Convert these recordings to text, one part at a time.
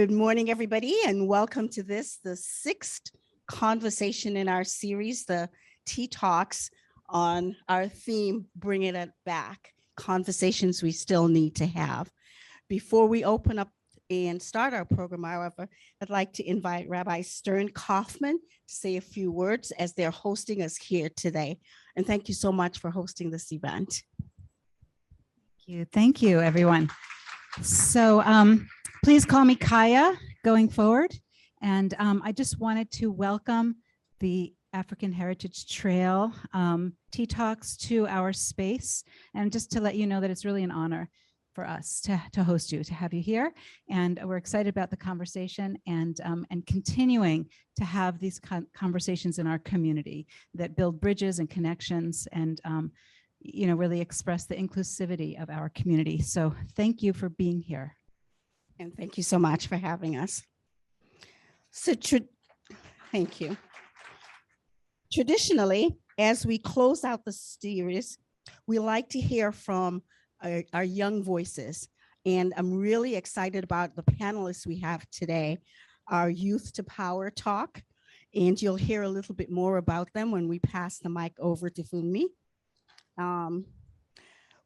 Good morning, everybody, and welcome to the sixth conversation in our series, the Tea Talks, on our theme, Bringing It Back, conversations we still need to have. Before we open up and start our program, however, I'd like to invite Rabbi Stern Kaufman to say a few words as they're hosting us here today. And thank you so much for hosting this event. Thank you, everyone. So please call me Kaya going forward. And I just wanted to welcome the African Heritage Trail Tea Talks to our space. And just to let you know that it's really an honor for us to host you, to have you here. And we're excited about the conversation and continuing to have these conversations in our community that build bridges and connections and really express the inclusivity of our community. So thank you for being here. And thank you so much for having us. So thank you. Traditionally, as we close out the series, we like to hear from our young voices. And I'm really excited about the panelists we have today, our Youth to Power talk. And you'll hear a little bit more about them when we pass the mic over to Funmi.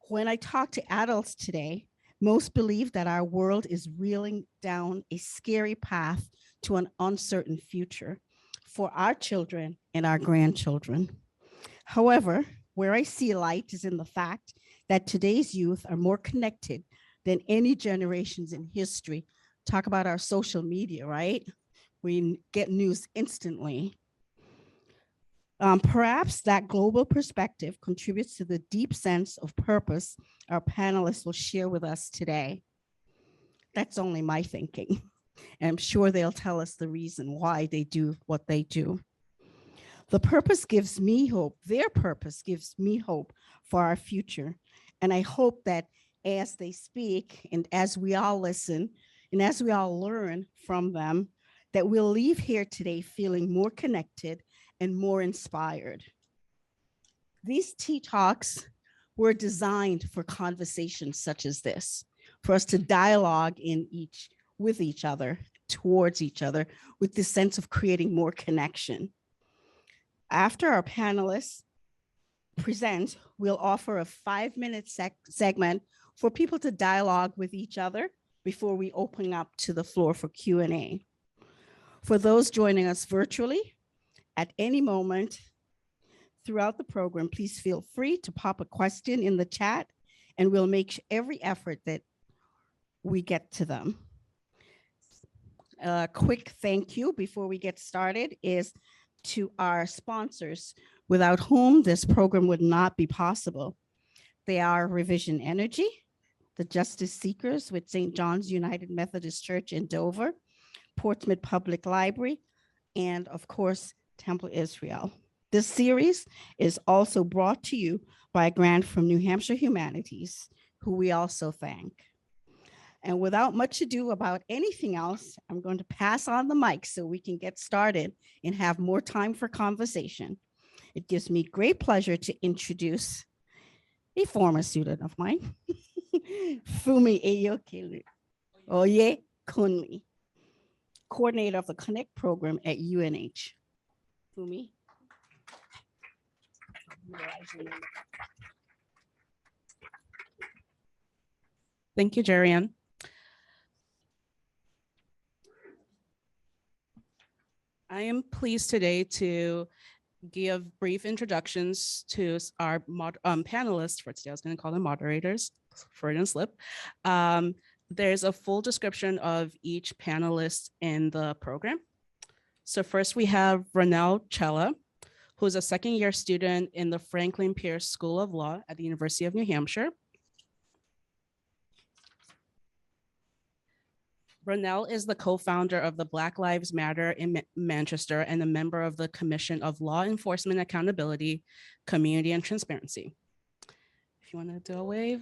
When I talk to adults today, most believe that our world is reeling down a scary path to an uncertain future for our children and our grandchildren. However, where I see light is in the fact that today's youth are more connected than any generations in history. Talk about our social media, right? We get news instantly. Perhaps that global perspective contributes to the deep sense of purpose our panelists will share with us today. That's only my thinking. And I'm sure they'll tell us the reason why they do what they do. The purpose gives me hope. Their purpose gives me hope for our future. And I hope that as they speak and as we all listen and as we all learn from them, that we'll leave here today feeling more connected and more inspired. These Tea Talks were designed for conversations such as this, for us to dialogue with each other, towards each other, with this sense of creating more connection. After our panelists present, we'll offer a 5-minute segment for people to dialogue with each other before we open up to the floor for Q&A. For those joining us virtually, at any moment throughout the program, please feel free to pop a question in the chat and we'll make every effort that we get to them. A quick thank you before we get started is to our sponsors, without whom this program would not be possible. They are Revision Energy, the Justice Seekers with St. John's United Methodist Church in Dover, Portsmouth Public Library, and of course, Temple Israel. This series is also brought to you by a grant from New Hampshire Humanities, who we also thank. And without much ado about anything else, I'm going to pass on the mic so we can get started and have more time for conversation. It gives me great pleasure to introduce a former student of mine, Funmi Oye Kunli, coordinator of the Connect program at UNH. Funmi. Thank you, Jerian. I am pleased today to give brief introductions to our panelists for today. I was going to call them moderators, Freudian slip. There's a full description of each panelist in the program. So first we have Ronell Chella, who's a second-year student in the Franklin Pierce School of Law at the University of New Hampshire. Ronell is the co-founder of the Black Lives Matter in Manchester and a member of the Commission of Law Enforcement Accountability, Community, and Transparency. If you want to do a wave.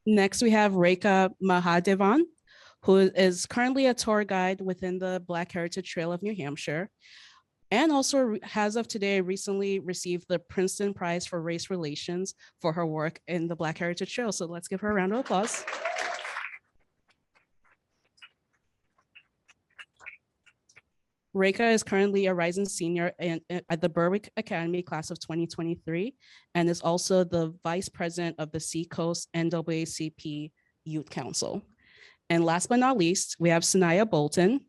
Next, we have Rekha Mahadevan, who is currently a tour guide within the Black Heritage Trail of New Hampshire. and also as of today, recently received the Princeton Prize for Race Relations for her work in the Black Heritage Trail. So let's give her a round of applause. Reka is currently a rising senior at the Berwick Academy class of 2023 and is also the vice president of the Seacoast NAACP Youth Council. And last but not least, we have Sanaya Bolton,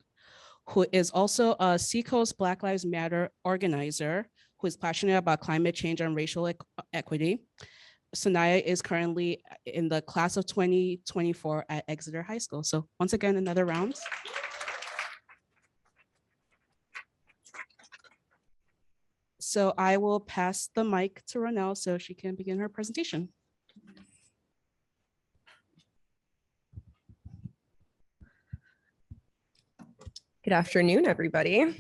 who is also a Seacoast Black Lives Matter organizer who is passionate about climate change and racial equity. Sanaya is currently in the class of 2024 at Exeter High School. So once again, another round. So I will pass the mic to Ronelle so she can begin her presentation. Good afternoon, everybody.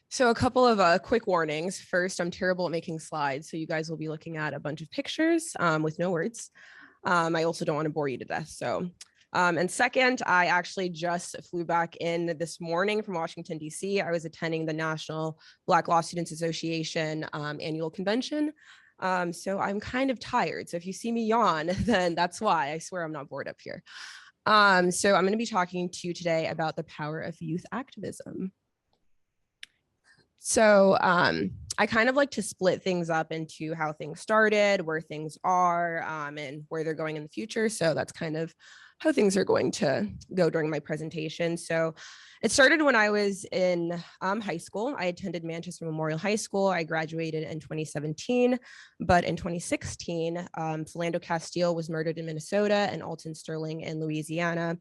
So a couple of quick warnings. First, I'm terrible at making slides, so you guys will be looking at a bunch of pictures with no words. I also don't want to bore you to death. And second, I actually just flew back in this morning from Washington, D.C. I was attending the National Black Law Students Association annual convention. So I'm kind of tired. So if you see me yawn, then that's why. I swear I'm not bored up here. So I'm going to be talking to you today about the power of youth activism. So I kind of like to split things up into how things started, where things are, and where they're going in the future. So that's kind of how things are going to go during my presentation. So it started when I was in high school. I attended Manchester Memorial High School. I graduated in 2017, but in 2016, Philando Castile was murdered in Minnesota and Alton Sterling in Louisiana.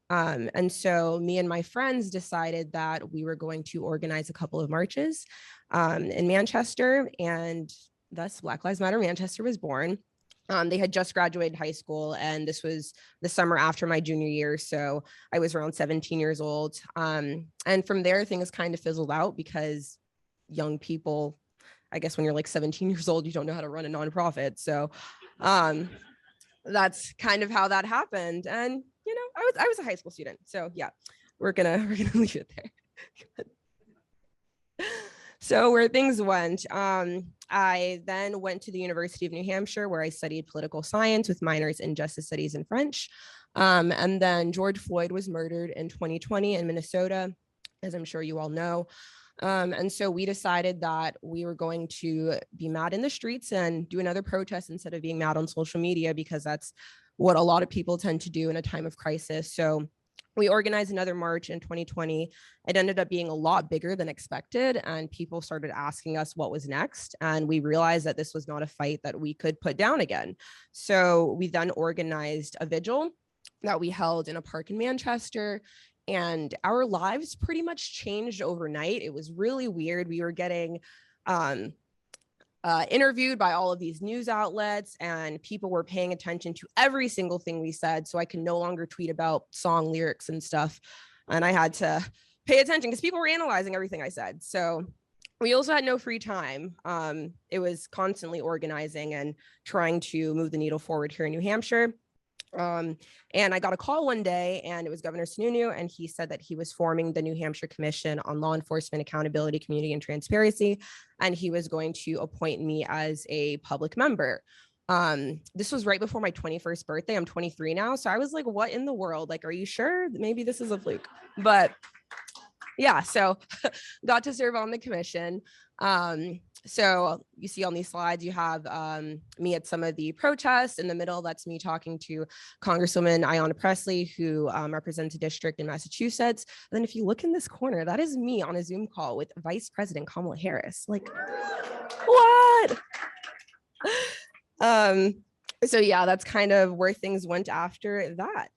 And so me and my friends decided that we were going to organize a couple of marches in Manchester, and thus Black Lives Matter Manchester was born. They had just graduated high school, and this was the summer after my junior year. So I was around 17 years old. And from there, things kind of fizzled out because young people, I guess when you're like 17 years old, you don't know how to run a nonprofit. So that's kind of how that happened. And, you know, I was a high school student. So yeah, we're gonna leave it there. So where things went, I then went to the University of New Hampshire, where I studied political science with minors in justice studies and French. And then George Floyd was murdered in 2020 in Minnesota, as I'm sure you all know. And so we decided that we were going to be mad in the streets and do another protest instead of being mad on social media, because that's what a lot of people tend to do in a time of crisis. So we organized another march in 2020. It ended up being a lot bigger than expected, and people started asking us what was next. And we realized that this was not a fight that we could put down again. So we then organized a vigil that we held in a park in Manchester, and our lives pretty much changed overnight. It was really weird. We were getting interviewed by all of these news outlets, and people were paying attention to every single thing we said. So I can no longer tweet about song lyrics and stuff. And I had to pay attention because people were analyzing everything I said. So we also had no free time. It was constantly organizing and trying to move the needle forward here in New Hampshire. And I got a call one day, and it was Governor Sununu, and he said that he was forming the New Hampshire Commission on Law Enforcement Accountability, Community, and Transparency, and he was going to appoint me as a public member. This was right before my 21st birthday. I'm 23 now, so I was like, what in the world? Like, are you sure? Maybe this is a fluke. But yeah, so got to serve on the commission. So you see on these slides, you have me at some of the protests. In the middle, that's me talking to Congresswoman Ayanna Pressley, who represents a district in Massachusetts. And then if you look in this corner, that is me on a Zoom call with Vice President Kamala Harris. Like, what? So yeah, that's kind of where things went after that.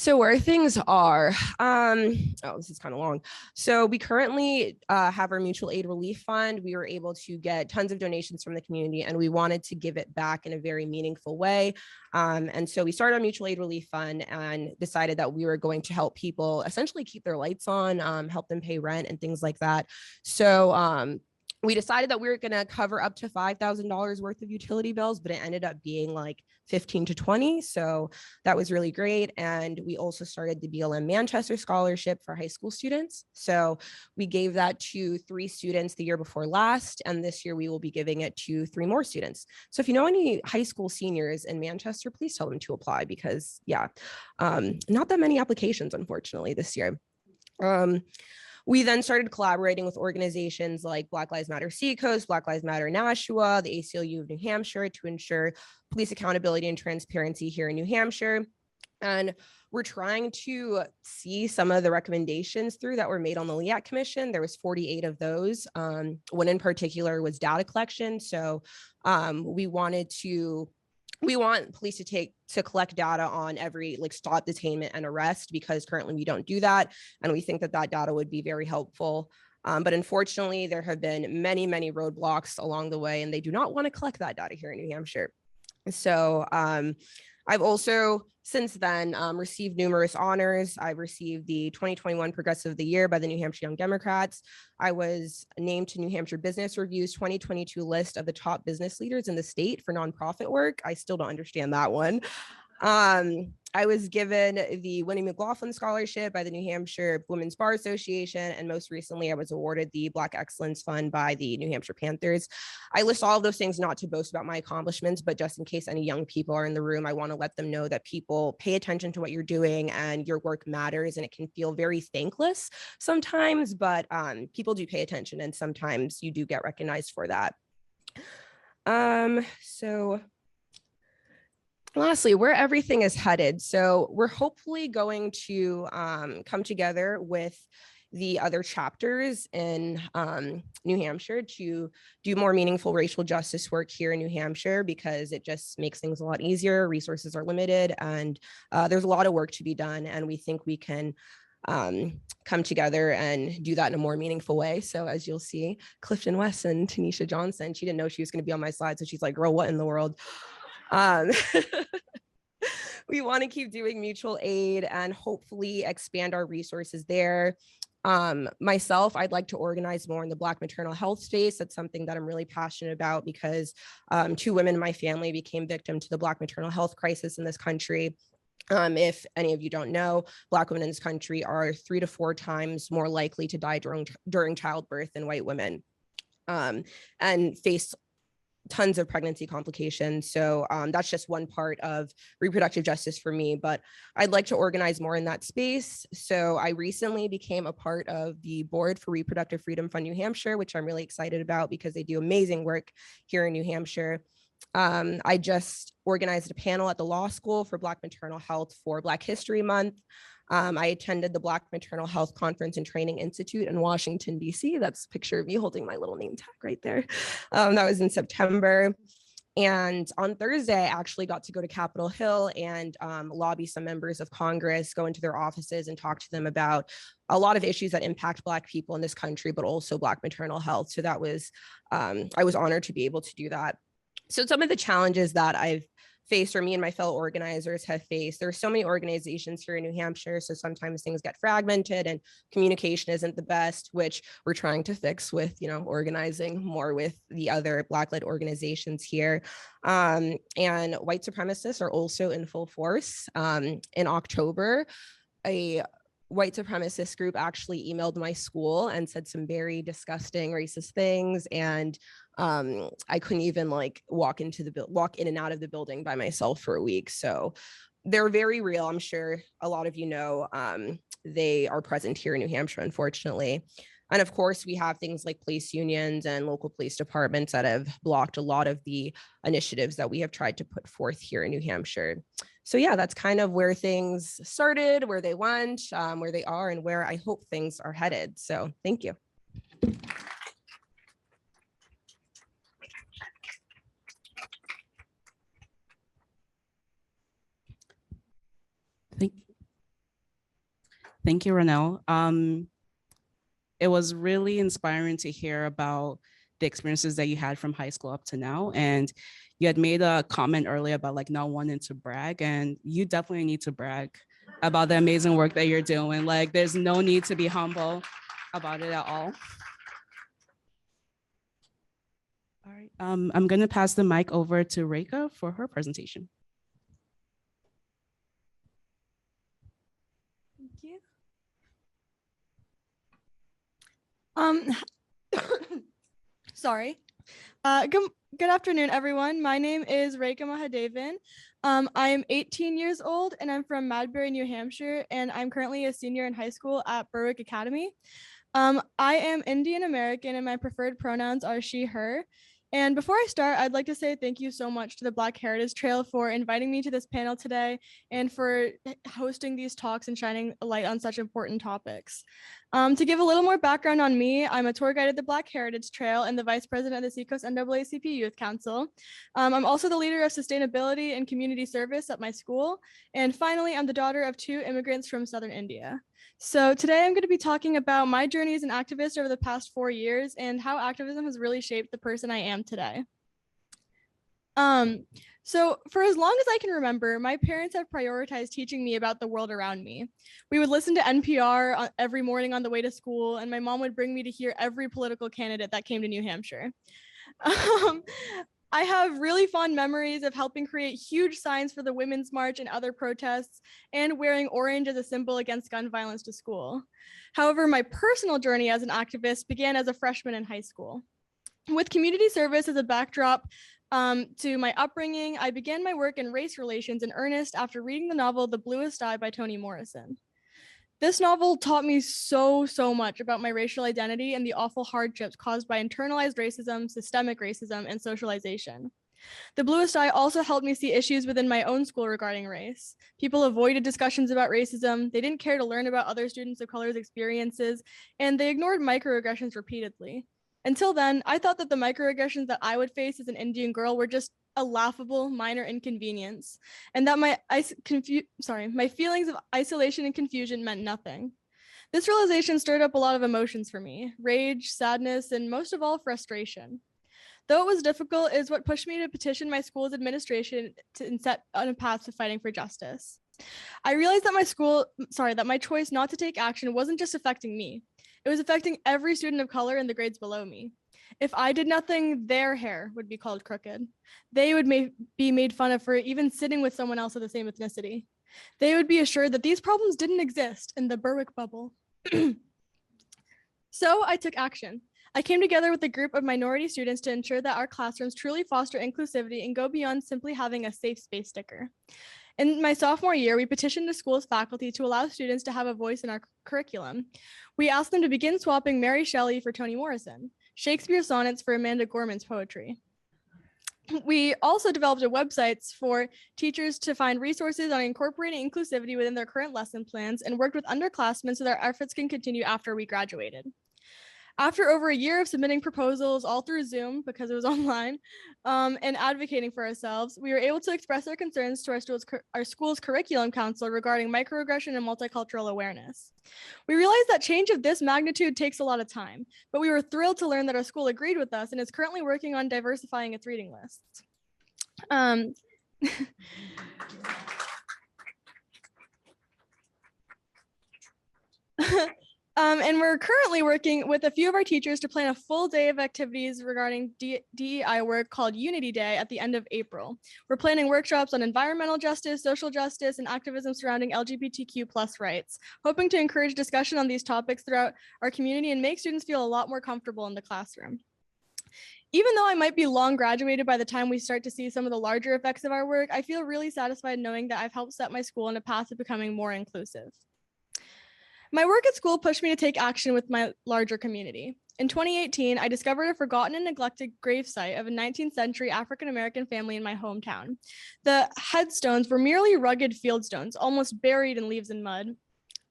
So where things are, oh, this is kind of long. So we currently have our mutual aid relief fund. We were able to get tons of donations from the community, and we wanted to give it back in a very meaningful way. And so we started our mutual aid relief fund and decided that we were going to help people essentially keep their lights on, help them pay rent and things like that. So we decided that we were going to cover up to $5,000 worth of utility bills, but it ended up being like 15 to 20. So that was really great. And we also started the BLM Manchester Scholarship for high school students. So we gave that to 3 students the year before last. And this year we will be giving it to 3 more students. So if you know any high school seniors in Manchester, please tell them to apply because not that many applications, unfortunately, this year. We then started collaborating with organizations like Black Lives Matter Seacoast, Black Lives Matter Nashua, the ACLU of New Hampshire to ensure police accountability and transparency here in New Hampshire. And we're trying to see some of the recommendations through that were made on the LEAC Commission. There was 48 of those. One in particular was data collection. So we want police to collect data on every stop, detainment, and arrest, because currently we don't do that. And we think that data would be very helpful. But unfortunately, there have been many, many roadblocks along the way, and they do not want to collect that data here in New Hampshire. So I've also since then received numerous honors. I've received the 2021 Progressive of the Year by the New Hampshire Young Democrats. I was named to New Hampshire Business Review's 2022 list of the top business leaders in the state for nonprofit work. I still don't understand that one. I was given the Winnie McLaughlin Scholarship by the New Hampshire Women's Bar Association, and most recently I was awarded the Black Excellence Fund by the New Hampshire Panthers. I list all of those things not to boast about my accomplishments, but just in case any young people are in the room, I want to let them know that people pay attention to what you're doing and your work matters, and it can feel very thankless sometimes, but people do pay attention, and sometimes you do get recognized for that. So lastly, where everything is headed. So we're hopefully going to come together with the other chapters in New Hampshire to do more meaningful racial justice work here in New Hampshire, because it just makes things a lot easier. Resources are limited, and there's a lot of work to be done. And we think we can come together and do that in a more meaningful way. So as you'll see, Clifton West and Tanisha Johnson, she didn't know she was going to be on my slide. So she's like, girl, what in the world? We want to keep doing mutual aid and hopefully expand our resources there. Myself, I'd like to organize more in the Black maternal health space. That's something that I'm really passionate about, because 2 women in my family became victim to the Black maternal health crisis in this country. If any of you don't know, Black women in this country are 3 to 4 times more likely to die during childbirth than white women, and face tons of pregnancy complications. So that's just one part of reproductive justice for me, but I'd like to organize more in that space. So I recently became a part of the board for Reproductive Freedom Fund New Hampshire, which I'm really excited about because they do amazing work here in New Hampshire. I just organized a panel at the law school for Black maternal health for Black History Month. I attended the Black Maternal Health Conference and Training Institute in Washington, D.C. That's a picture of me holding my little name tag right there. That was in September. And on Thursday, I actually got to go to Capitol Hill and lobby some members of Congress, go into their offices and talk to them about a lot of issues that impact Black people in this country, but also Black maternal health. So that was, I was honored to be able to do that. So some of the challenges that I've faced, or me and my fellow organizers have faced, there are so many organizations here in New Hampshire, so sometimes things get fragmented and communication isn't the best, which we're trying to fix with, organizing more with the other Black-led organizations here. And white supremacists are also in full force. In October, a white supremacist group actually emailed my school and said some very disgusting racist things, and I couldn't even walk in and out of the building by myself for a week. So they're very real. I'm sure a lot of you know they are present here in New Hampshire, unfortunately. And of course, we have things like police unions and local police departments that have blocked a lot of the initiatives that we have tried to put forth here in New Hampshire. So yeah, that's kind of where things started, where they went, where they are, and where I hope things are headed. So thank you. Thank you, Ronelle. It was really inspiring to hear about the experiences that you had from high school up to now. And you had made a comment earlier about not wanting to brag, and you definitely need to brag about the amazing work that you're doing. There's no need to be humble about it at all. All right. I'm going to pass the mic over to Reika for her presentation. Thank you. Sorry. Good afternoon, everyone. My name is Reika Mahadevan. I am 18 years old and I'm from Madbury, New Hampshire, and I'm currently a senior in high school at Berwick Academy. I am Indian American and my preferred pronouns are she, her. And before I start, I'd like to say thank you so much to the Black Heritage Trail for inviting me to this panel today and for hosting these talks and shining a light on such important topics. To give a little more background on me, I'm a tour guide at the Black Heritage Trail and the vice president of the Seacoast NAACP Youth Council. I'm also the leader of sustainability and community service at my school. And finally, I'm the daughter of 2 immigrants from Southern India. So today I'm going to be talking about my journey as an activist over the past 4 years and how activism has really shaped the person I am today. So for as long as I can remember, my parents have prioritized teaching me about the world around me. We would listen to NPR every morning on the way to school, and my mom would bring me to hear every political candidate that came to New Hampshire. I have really fond memories of helping create huge signs for the Women's March and other protests and wearing orange as a symbol against gun violence to school. However, my personal journey as an activist began as a freshman in high school. With community service as a backdrop to my upbringing, I began my work in race relations in earnest after reading the novel The Bluest Eye by Toni Morrison. This novel taught me so much about my racial identity and the awful hardships caused by internalized racism, systemic racism, and socialization. The Bluest Eye also helped me see issues within my own school regarding race. People avoided discussions about racism, they didn't care to learn about other students of color's experiences, and they ignored microaggressions repeatedly. Until then, I thought that the microaggressions that I would face as an Indian girl were just a laughable minor inconvenience, and that my feelings of isolation and confusion meant nothing. This realization stirred up a lot of emotions for me: rage, sadness, and most of all, frustration. Though it was difficult, it is what pushed me to petition my school's administration to set on a path to fighting for justice. I realized that my choice not to take action wasn't just affecting me. It was affecting every student of color in the grades below me. If I did nothing, their hair would be called crooked. They would be made fun of for even sitting with someone else of the same ethnicity. They would be assured that these problems didn't exist in the Berwick bubble. So I took action. I came together with a group of minority students to ensure that our classrooms truly foster inclusivity and go beyond simply having a safe space sticker. In my sophomore year, we petitioned the school's faculty to allow students to have a voice in our curriculum. We asked them to begin swapping Mary Shelley for Toni Morrison, Shakespeare sonnets for Amanda Gorman's poetry. We also developed a website for teachers to find resources on incorporating inclusivity within their current lesson plans and worked with underclassmen so their efforts can continue after we graduated. After over a year of submitting proposals all through Zoom because it was online and advocating for ourselves, we were able to express our concerns to our school's curriculum council regarding microaggression and multicultural awareness. We realized that change of this magnitude takes a lot of time, but we were thrilled to learn that our school agreed with us and is currently working on diversifying its reading lists. And we're currently working with a few of our teachers to plan a full day of activities regarding DEI work called Unity Day at the end of April. We're planning workshops on environmental justice, social justice, and activism surrounding LGBTQ+ rights, hoping to encourage discussion on these topics throughout our community and make students feel a lot more comfortable in the classroom. Even though I might be long graduated by the time we start to see some of the larger effects of our work, I feel really satisfied knowing that I've helped set my school on a path to becoming more inclusive. My work at school pushed me to take action with my larger community. In 2018, I discovered a forgotten and neglected gravesite of a 19th century African-American family in my hometown. The headstones were merely rugged fieldstones, almost buried in leaves and mud.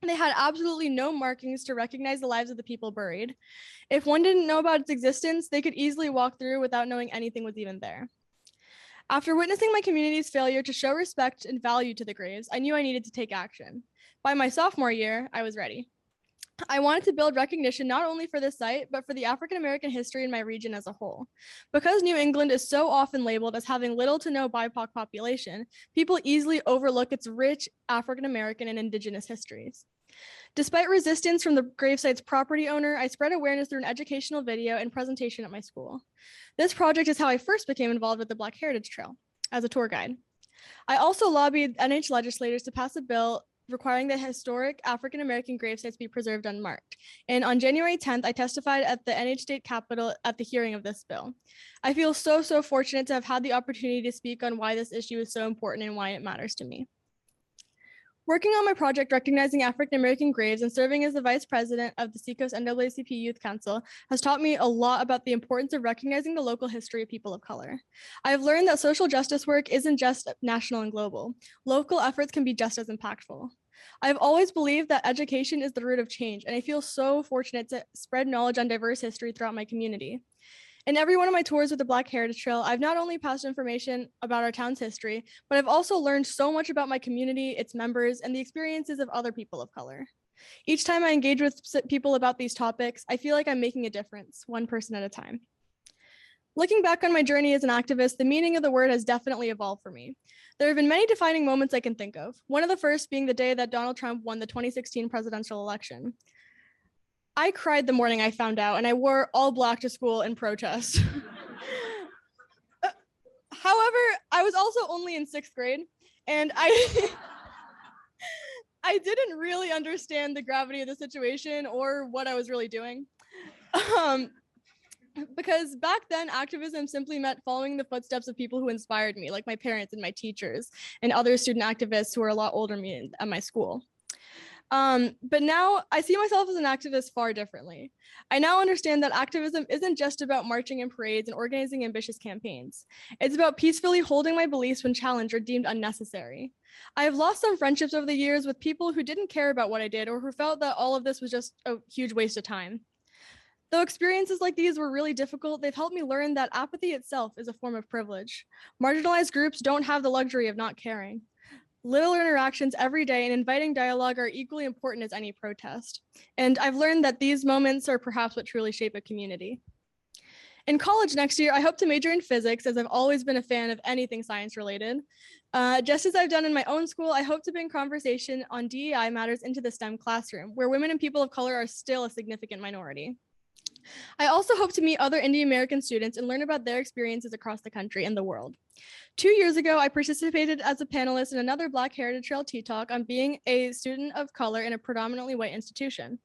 They had absolutely no markings to recognize the lives of the people buried. If one didn't know about its existence, they could easily walk through without knowing anything was even there. After witnessing my community's failure to show respect and value to the graves, I knew I needed to take action. By my sophomore year, I was ready. I wanted to build recognition not only for this site, but for the African-American history in my region as a whole. Because New England is so often labeled as having little to no BIPOC population, people easily overlook its rich African-American and Indigenous histories. Despite resistance from the gravesite's property owner, I spread awareness through an educational video and presentation at my school. This project is how I first became involved with the Black Heritage Trail as a tour guide. I also lobbied NH legislators to pass a bill requiring that historic African American gravesites be preserved unmarked. And on January 10th, I testified at the NH State Capitol at the hearing of this bill. I feel so fortunate to have had the opportunity to speak on why this issue is so important and why it matters to me. Working on my project recognizing African American graves and serving as the vice president of the Seacoast NAACP Youth Council has taught me a lot about the importance of recognizing the local history of people of color. I've learned that social justice work isn't just national and global. Local efforts can be just as impactful. I've always believed that education is the root of change, and I feel so fortunate to spread knowledge on diverse history throughout my community. In every one of my tours with the Black Heritage Trail, I've not only passed information about our town's history, but I've also learned so much about my community, its members, and the experiences of other people of color. Each time I engage with people about these topics, I feel like I'm making a difference, one person at a time. Looking back on my journey as an activist, the meaning of the word has definitely evolved for me. There have been many defining moments I can think of, one of the first being the day that Donald Trump won the 2016 presidential election. I cried the morning I found out, and I wore all black to school in protest. However, I was also only in 6th grade, and I didn't really understand the gravity of the situation or what I was really doing. Because back then, activism simply meant following the footsteps of people who inspired me, like my parents and my teachers and other student activists who are a lot older than me at my school. But now I see myself as an activist far differently. I now understand that activism isn't just about marching in parades and organizing ambitious campaigns. It's about peacefully holding my beliefs when challenged or deemed unnecessary. I have lost some friendships over the years with people who didn't care about what I did or who felt that all of this was just a huge waste of time. Though experiences like these were really difficult, they've helped me learn that apathy itself is a form of privilege. Marginalized groups don't have the luxury of not caring. Little interactions every day and inviting dialogue are equally important as any protest. And I've learned that these moments are perhaps what truly shape a community. In college next year, I hope to major in physics, as I've always been a fan of anything science related. Just as I've done in my own school, I hope to bring conversation on DEI matters into the STEM classroom, where women and people of color are still a significant minority. I also hope to meet other Indian American students and learn about their experiences across the country and the world. 2 years ago, I participated as a panelist in another Black Heritage Trail Tea Talk on being a student of color in a predominantly white institution.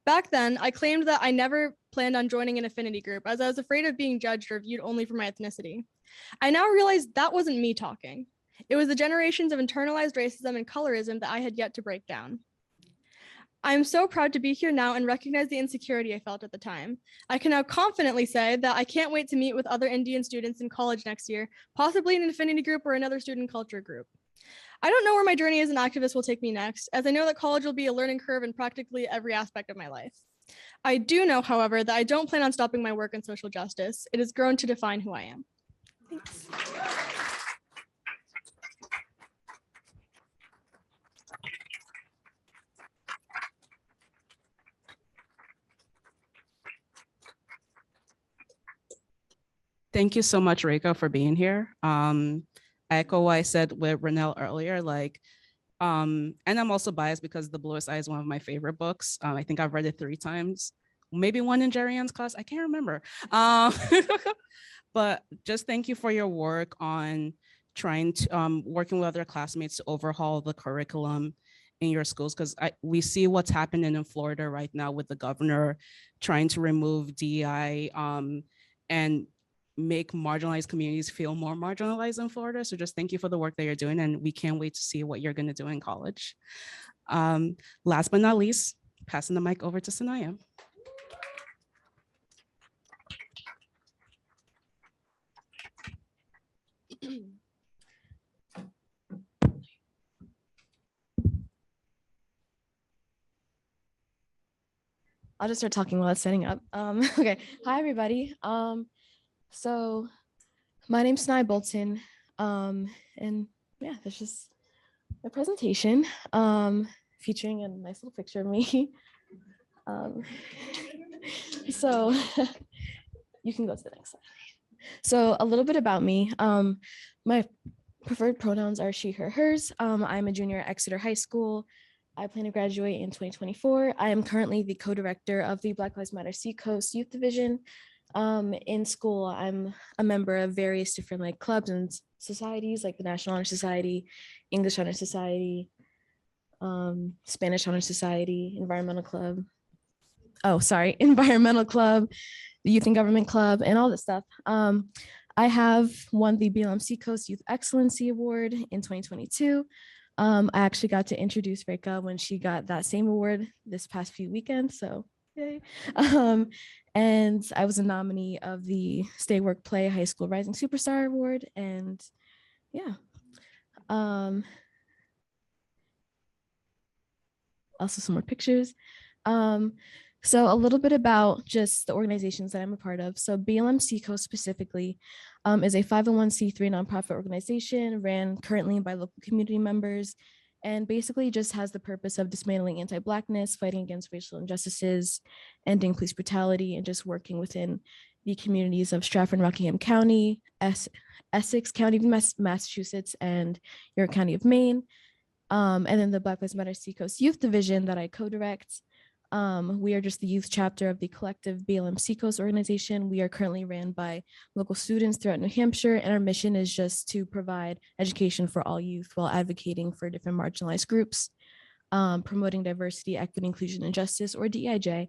Back then, I claimed that I never planned on joining an affinity group, as I was afraid of being judged or viewed only for my ethnicity. I now realize that wasn't me talking. It was the generations of internalized racism and colorism that I had yet to break down. I am so proud to be here now and recognize the insecurity I felt at the time. I can now confidently say that I can't wait to meet with other Indian students in college next year, possibly in an affinity group or another student culture group. I don't know where my journey as an activist will take me next, as I know that college will be a learning curve in practically every aspect of my life. I do know, however, that I don't plan on stopping my work in social justice. It has grown to define who I am. Thanks. Thank you so much, Reika, for being here. I echo what I said with Renelle earlier, and I'm also biased because The Bluest Eye is one of my favorite books. I think I've read it 3 times, maybe one in Jerry Ann's class, I can't remember. But just thank you for your work on trying to, working with other classmates to overhaul the curriculum in your schools, because we see what's happening in Florida right now with the governor trying to remove DEI and make marginalized communities feel more marginalized in Florida. So just thank you for the work that you're doing, and we can't wait to see what you're going to do in college. Last but not least, passing the mic over to Sanaya. I'll just start talking while it's setting up. Okay, hi everybody. So my name's Sanaya Bolton, and yeah, that's just my presentation, featuring a nice little picture of me. So you can go to the next slide. So a little bit about me. My preferred pronouns are she, her, hers. I'm a junior at Exeter High School. I plan to graduate in 2024. I am currently the co-director of the Black Lives Matter Seacoast Youth Division. In school, I'm a member of various different like clubs and societies, like the National Honor Society, English Honor Society, Spanish Honor Society, Environmental Club. Oh, sorry, Environmental Club, the Youth and Government Club, and all this stuff. I have won the BLM Seacoast Youth Excellency Award in 2022. I actually got to introduce Reka when she got that same award this past few weekends, so yay. And I was a nominee of the Stay Work Play High School Rising Superstar Award, and yeah. Also some more pictures. So a little bit about just the organizations that I'm a part of. So BLM Seacoast specifically is a 501c3 nonprofit organization ran currently by local community members, and basically just has the purpose of dismantling anti-Blackness, fighting against racial injustices, ending police brutality, and just working within the communities of Stratford and Rockingham County, Essex County, Massachusetts, and York County of Maine. And then the Black Lives Matter Seacoast Youth Division that I co-direct. We are just the youth chapter of the collective BLM Seacoast organization. We are currently ran by local students throughout New Hampshire, and our mission is just to provide education for all youth while advocating for different marginalized groups, promoting diversity, equity, inclusion, and justice, or DEIJ,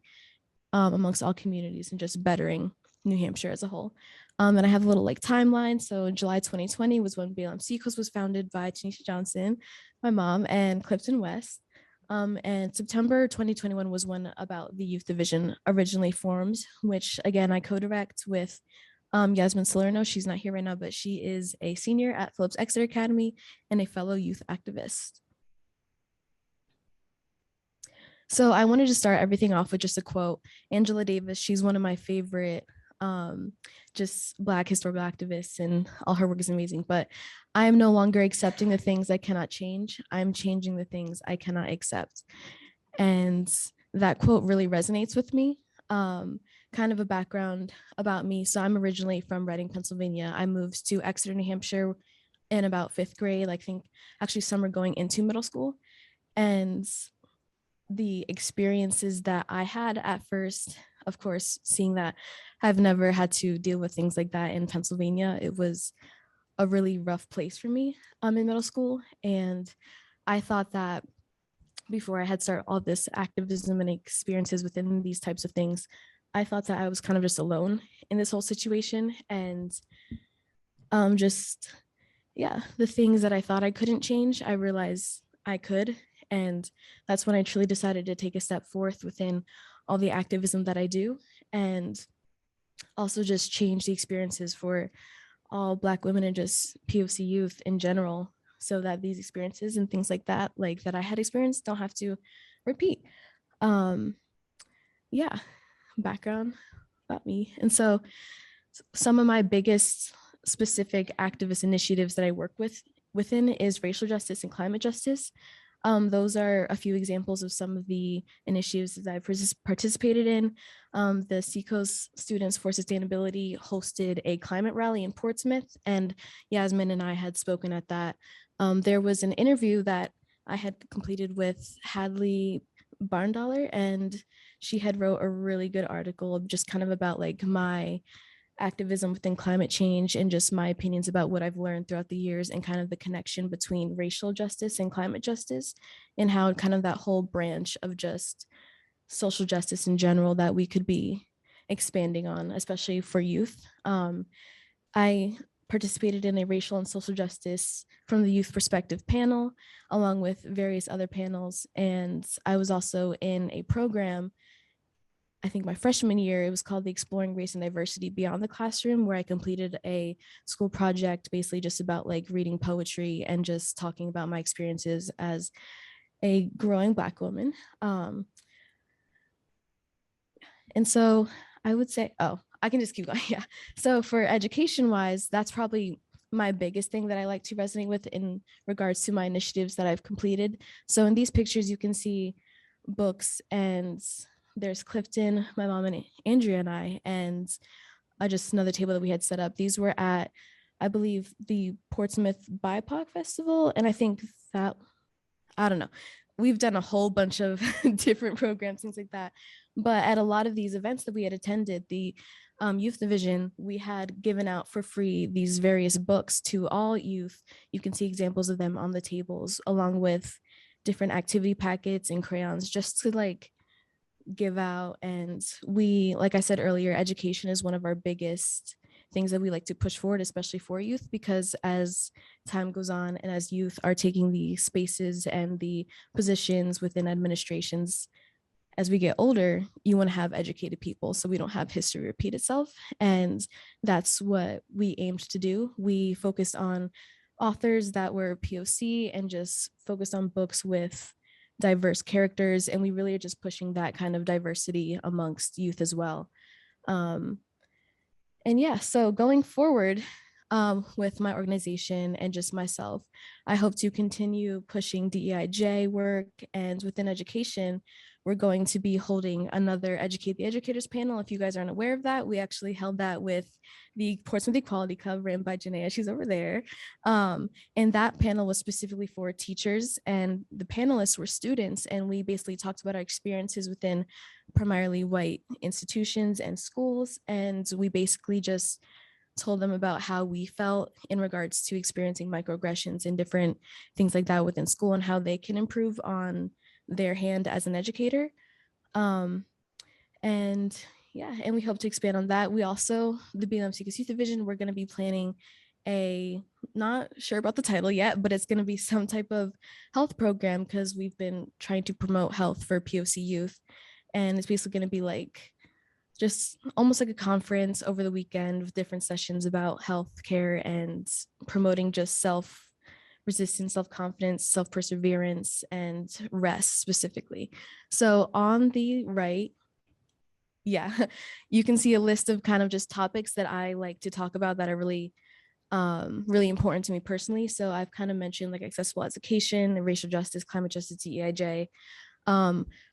amongst all communities, and just bettering New Hampshire as a whole. And I have a little like timeline. So July 2020 was when BLM Seacoast was founded by Tanisha Johnson, my mom, and Clifton West. And September 2021 was when About the Youth Division originally formed, which again, I co-direct with Yasmin Salerno. She's not here right now, but she is a senior at Phillips Exeter Academy and a fellow youth activist. So I wanted to start everything off with just a quote. Angela Davis, she's one of my favorite just Black historical activists, and all her work is amazing, but I am no longer accepting the things I cannot change. I'm changing the things I cannot accept. And that quote really resonates with me. Kind of a background about me. So I'm originally from Reading, Pennsylvania. I moved to Exeter, New Hampshire in about 5th grade, I think actually summer going into middle school. And the experiences that I had at first, of course, seeing that I've never had to deal with things like that in Pennsylvania, it was a really rough place for me in middle school. And I thought that before I had started all this activism and experiences within these types of things, I thought that I was kind of just alone in this whole situation. And the things that I thought I couldn't change, I realized I could. And that's when I truly decided to take a step forth within all the activism that I do, and also just change the experiences for all Black women and just POC youth in general, so that these experiences and things like that I had experienced don't have to repeat. Background about me. And so some of my biggest specific activist initiatives that I work within is racial justice and climate justice. Those are a few examples of some of the initiatives that I've participated in. The Seacoast Students for Sustainability hosted a climate rally in Portsmouth, and Yasmin and I had spoken at that. There was an interview that I had completed with Hadley Barndollar, and she had wrote a really good article just kind of about like my activism within climate change and just my opinions about what I've learned throughout the years, and kind of the connection between racial justice and climate justice, and how kind of that whole branch of just social justice in general that we could be expanding on, especially for youth. I participated in a racial and social justice from the youth perspective panel, along with various other panels. And I was also in a program, I think my freshman year, it was called the Exploring Race and Diversity Beyond the Classroom, where I completed a school project basically just about like reading poetry and just talking about my experiences as a growing Black woman. And so I would say, I can just keep going. Yeah. So for education wise, that's probably my biggest thing that I like to resonate with in regards to my initiatives that I've completed. So in these pictures, you can see books, and there's Clifton, my mom, and Andrea and I, and just another table that we had set up. These were at, I believe, the Portsmouth BIPOC Festival. And I think that, I don't know, we've done a whole bunch of different programs, things like that. But at a lot of these events that we had attended, the youth division, we had given out for free these various books to all youth. You can see examples of them on the tables, along with different activity packets and crayons, just to like give out. And we, like I said earlier, education is one of our biggest things that we like to push forward, especially for youth, because as time goes on and as youth are taking the spaces and the positions within administrations, as we get older, you want to have educated people so we don't have history repeat itself. And that's what we aimed to do. We focused on authors that were POC and just focused on books with diverse characters. And we really are just pushing that kind of diversity amongst youth as well. And yeah, so going forward with my organization and just myself, I hope to continue pushing DEIJ work. And within education, we're going to be holding another Educate the Educators panel. If you guys aren't aware of that, we actually held that with the Portsmouth Equality Club ran by Janaea, she's over there. And that panel was specifically for teachers, and the panelists were students. And we basically talked about our experiences within primarily white institutions and schools. And we basically just told them about how we felt in regards to experiencing microaggressions and different things like that within school and how they can improve on their hand as an educator. And yeah, and we hope to expand on that. We also, the BLM Youth Division, we're going to be planning not sure about the title yet, but it's going to be some type of health program because we've been trying to promote health for POC youth. And it's basically going to be like just almost like a conference over the weekend with different sessions about healthcare and promoting just self-resistance, self-confidence, self-perseverance, and rest specifically. So on the right, yeah, you can see a list of kind of just topics that I like to talk about that are really important to me personally. So I've kind of mentioned like accessible education, racial justice, climate justice, DEIJ.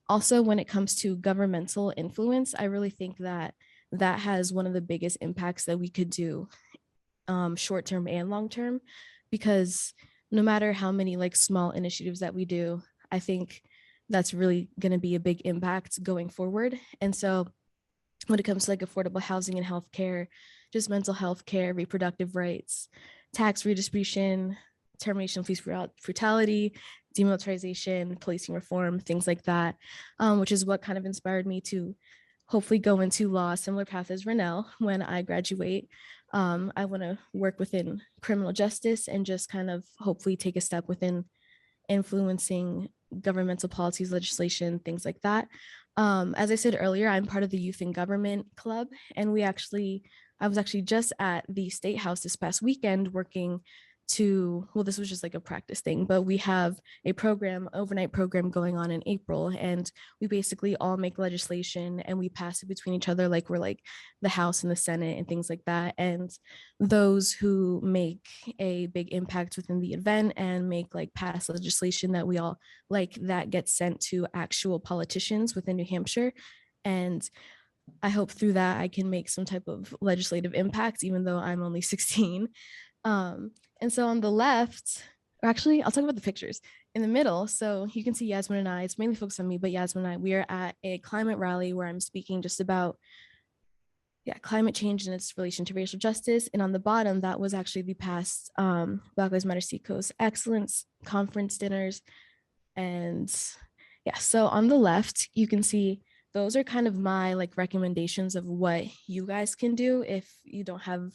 Also, when it comes to governmental influence, I really think that that has one of the biggest impacts that we could do short term and long term, because no matter how many like small initiatives that we do, I think that's really going to be a big impact going forward. And so when it comes to like affordable housing and healthcare, just mental health care, reproductive rights, tax redistribution, termination of police brutality, demilitarization, policing reform, things like that, which is what kind of inspired me to hopefully go into law, similar path as Renelle when I graduate. I want to work within criminal justice and just kind of hopefully take a step within influencing governmental policies, legislation, things like that. As I said earlier, I'm part of the Youth in Government Club, and I was actually just at the State House this past weekend working well, this was just like a practice thing, but we have a overnight program going on in April, and we basically all make legislation and we pass it between each other, like we're like the House and the Senate and things like that. And those who make a big impact within the event and make like pass legislation that we all like, that gets sent to actual politicians within New Hampshire. And I hope through that I can make some type of legislative impact, even though I'm only 16. And so on the left, or actually, I'll talk about the pictures in the middle. So you can see Yasmin and I, it's mainly focused on me, but Yasmin and I, we are at a climate rally where I'm speaking just about climate change and its relation to racial justice. And on the bottom, that was actually the past Black Lives Matter Seacoast Excellence Conference dinners. And yeah, so on the left, you can see those are kind of my like recommendations of what you guys can do if you don't have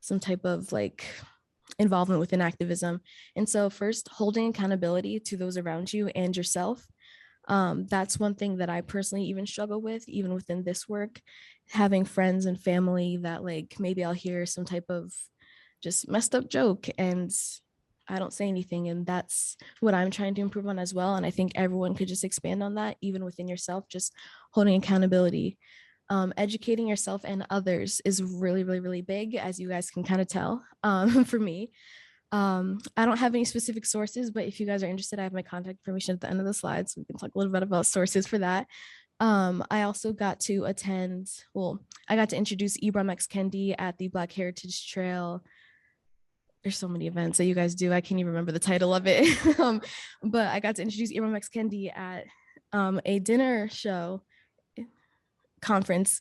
some type of like involvement within activism. And so first, holding accountability to those around you and yourself. That's one thing that I personally even struggle with, even within this work, having friends and family that like, maybe I'll hear some type of just messed up joke and I don't say anything. And that's what I'm trying to improve on as well. And I think everyone could just expand on that, even within yourself, just holding accountability. Educating yourself and others is really, really, really big, as you guys can kind of tell for me. I don't have any specific sources, but if you guys are interested, I have my contact information at the end of the slides. So we can talk a little bit about sources for that. I also got to I got to introduce Ibram X. Kendi at the Black Heritage Trail there's so many events that you guys do. I can't even remember the title of it. But I got to introduce Ibram X. Kendi at a dinner show conference.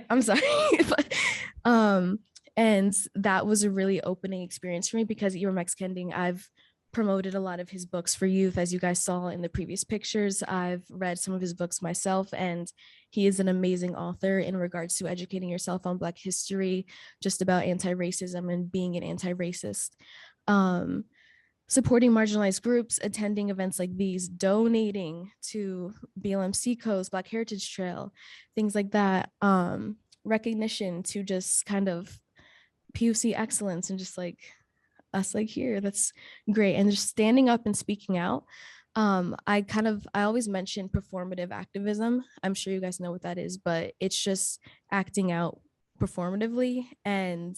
I'm sorry. but, and that was a really opening experience for me because Ibram X. Kendi, I've promoted a lot of his books for youth. As you guys saw in the previous pictures, I've read some of his books myself, and he is an amazing author in regards to educating yourself on Black history, just about anti-racism and being an anti-racist. Supporting marginalized groups, attending events like these, donating to BLM Seacoast, Black Heritage Trail, things like that. Recognition to just kind of POC excellence and just like us like here, that's great. And just standing up and speaking out. I always mention performative activism. I'm sure you guys know what that is, but it's just acting out performatively, and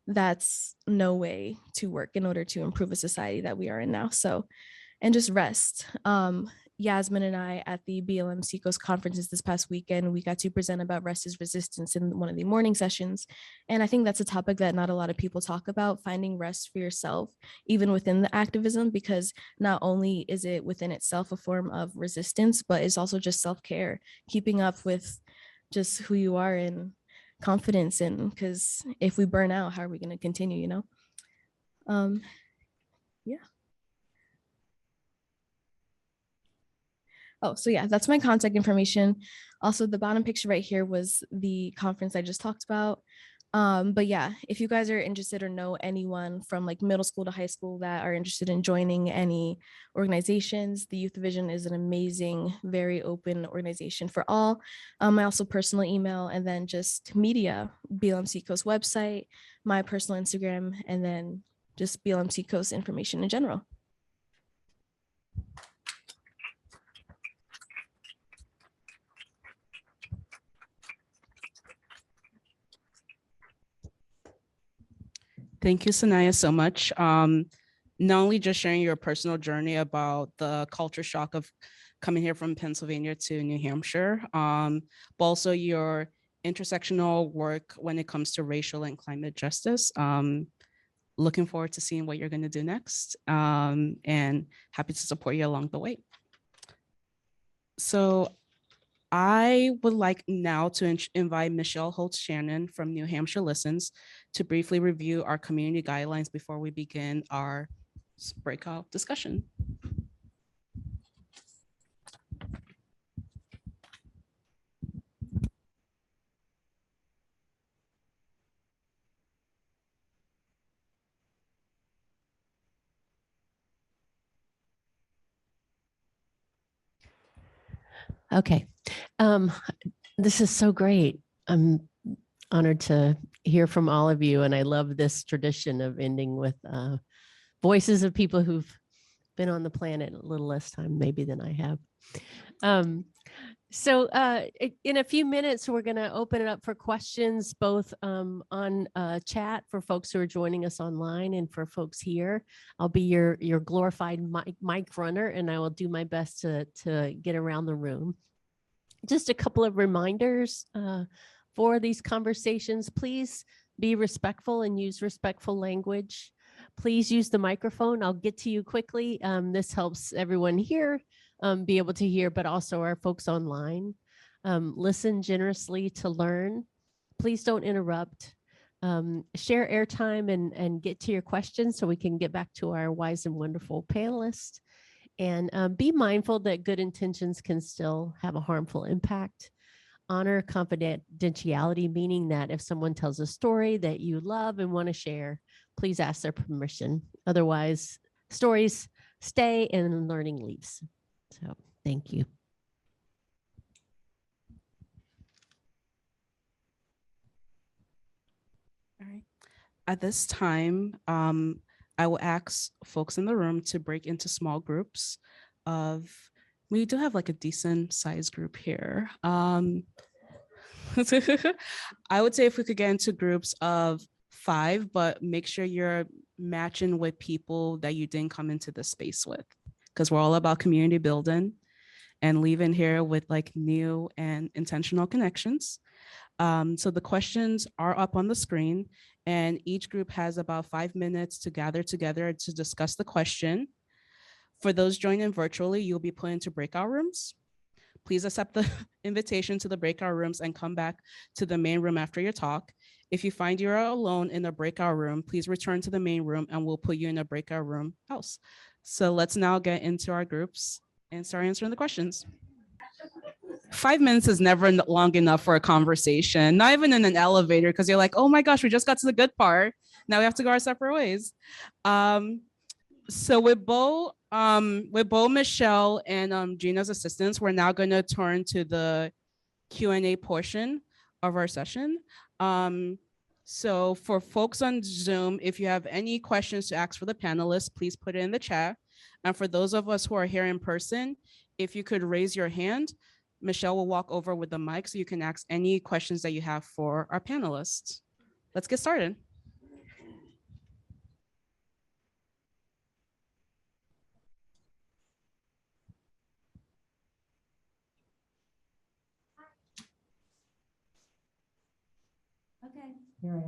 that's no way to work in order to improve a society that we are in now. So, and just rest. Yasmin and I at the BLM Seacoast conferences this past weekend, we got to present about rest is resistance in one of the morning sessions. And I think that's a topic that not a lot of people talk about, finding rest for yourself, even within the activism, because not only is it within itself a form of resistance, but it's also just self-care, keeping up with just who you are and confidence in, because if we burn out, how are we going to continue, you know? Yeah. Oh, so yeah, that's my contact information. Also, the bottom picture right here was the conference I just talked about. But yeah, if you guys are interested or know anyone from like middle school to high school that are interested in joining any organizations, the Youth Division is an amazing, very open organization for all. My also personal email, and then just media, BLM Seacoast website, my personal Instagram, and then just BLM Seacoast information in general. Thank you, Sanaya, so much. Not only just sharing your personal journey about the culture shock of coming here from Pennsylvania to New Hampshire, but also your intersectional work when it comes to racial and climate justice. Looking forward to seeing what you're going to do next, and happy to support you along the way. So I would like now to invite Michelle Holtz-Shannon from New Hampshire Listens to briefly review our community guidelines before we begin our breakout discussion. Okay. This is so great. I'm honored to hear from all of you, and I love this tradition of ending with voices of people who've been on the planet a little less time maybe than I have. So in a few minutes, we're going to open it up for questions, both on chat for folks who are joining us online and for folks here. I'll be your glorified mic runner, and I will do my best to get around the room. Just a couple of reminders for these conversations. Please be respectful and use respectful language. Please use the microphone. I'll get to you quickly. This helps everyone here be able to hear, but also our folks online. Listen generously to learn. Please don't interrupt. Share airtime and get to your questions so we can get back to our wise and wonderful panelists. And be mindful that good intentions can still have a harmful impact. Honor confidentiality, meaning that if someone tells a story that you love and want to share, please ask their permission. Otherwise, stories stay and learning leaves. So thank you. All right. At this time, I will ask folks in the room to break into small groups of, we do have like a decent size group here. I would say if we could get into groups of 5, but make sure you're matching with people that you didn't come into the space with, because we're all about community building and leaving here with like new and intentional connections. So the questions are up on the screen, and each group has about 5 minutes to gather together to discuss the question. For those joining virtually, you'll be put into breakout rooms. Please accept the invitation to the breakout rooms and come back to the main room after your talk. If you find you're alone in a breakout room, please return to the main room and we'll put you in a breakout room else. So let's now get into our groups and start answering the questions. 5 minutes is never long enough for a conversation, not even in an elevator, because you're like, oh my gosh, we just got to the good part. Now we have to go our separate ways. So with Bo, Michelle, and Gina's assistants, we're now going to turn to the Q&A portion of our session. So for folks on Zoom, if you have any questions to ask for the panelists, please put it in the chat. And for those of us who are here in person, if you could raise your hand, Michelle will walk over with the mic so you can ask any questions that you have for our panelists. Let's get started. Okay, here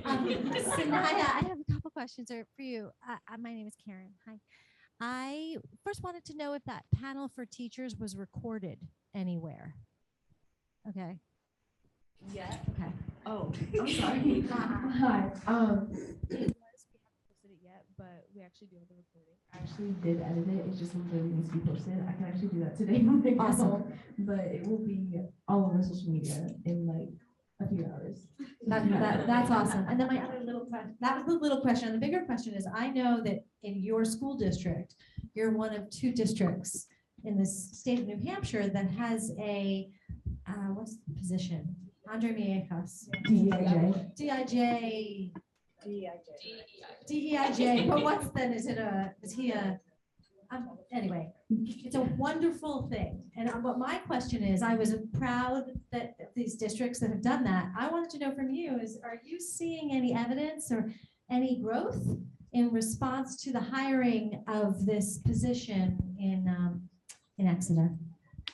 I am. Sanaya, I have a couple questions for you. My name is Karen. Hi. I first wanted to know if that panel for teachers was recorded anywhere. Okay. Yeah. Okay. Oh, I'm sorry. Hi. It was. We haven't posted it yet, but we actually do have the recording. I actually did edit it. It's just something that needs to be posted. I can actually do that today. Awesome. But it will be all over social media in like a few hours. That's awesome. And then my other little question, that was the little question. The bigger question is, I know that in your school district, you're one of 2 districts in the state of New Hampshire that has a, what's the position? Andre Miejas. DEIJ. DIJ. DEIJ. But what's then? Is he a, anyway, it's a wonderful thing. And what my question is, I was proud that these districts that have done that, I wanted to know from you is, are you seeing any evidence or any growth in response to the hiring of this position in Exeter?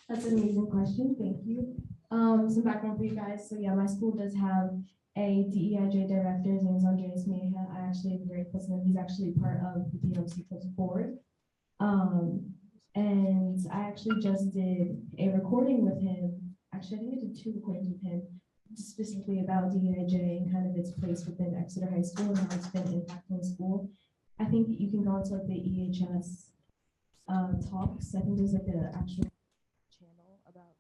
That's an amazing question. Thank you. Some background for you guys. So yeah, my school does have a DEIJ director. His name is Andreas Mieja. I actually am very close to him. He's actually part of the DOC board. And I actually just did a recording with him. Actually, I think I did 2 recordings with him, specifically about DEIJ and kind of its place within Exeter High School and how it's been impacting the school. I think you can go into like the EHS talks. I think there's like an actual channel about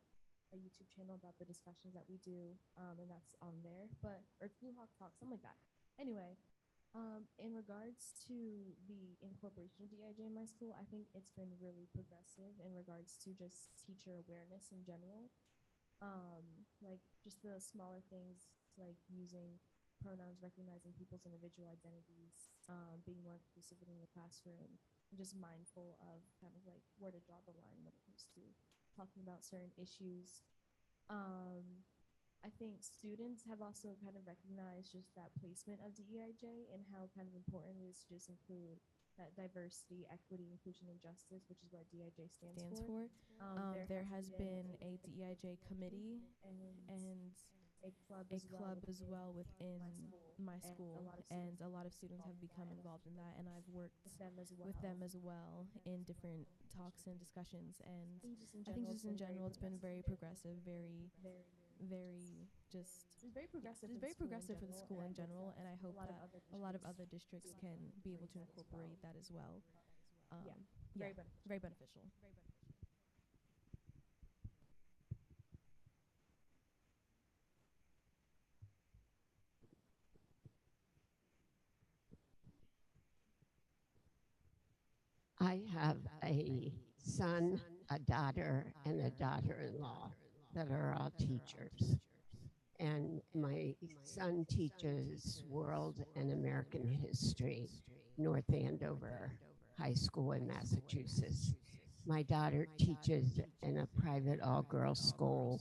a YouTube channel about the discussions that we do, and that's on there. But or Blue Hawk Talk, something like that. Anyway. In regards to the incorporation of DIJ in my school, I think it's been really progressive in regards to just teacher awareness in general. Like just the smaller things like using pronouns, recognizing people's individual identities, being more inclusive in the classroom, and just mindful of kind of like where to draw the line when it comes to talking about certain issues. I think students have also kind of recognized just that placement of DEIJ and how kind of important it is to just include that diversity, equity, inclusion, and justice, which is what DEIJ stands for. There has been a DEIJ committee and a club as well within my school, and a lot of students have become involved in that, and I've worked with them as well in different talks and discussions. And I think just in general, it's been very progressive, very just it's very progressive for the school in general, and I hope that a lot of other districts can be able to incorporate that as well. Very beneficial. I have a son, a daughter, and a daughter-in-law that are all teachers. And my son teaches world and American history, North Andover High School in Massachusetts. My daughter teaches in a private all-girls school.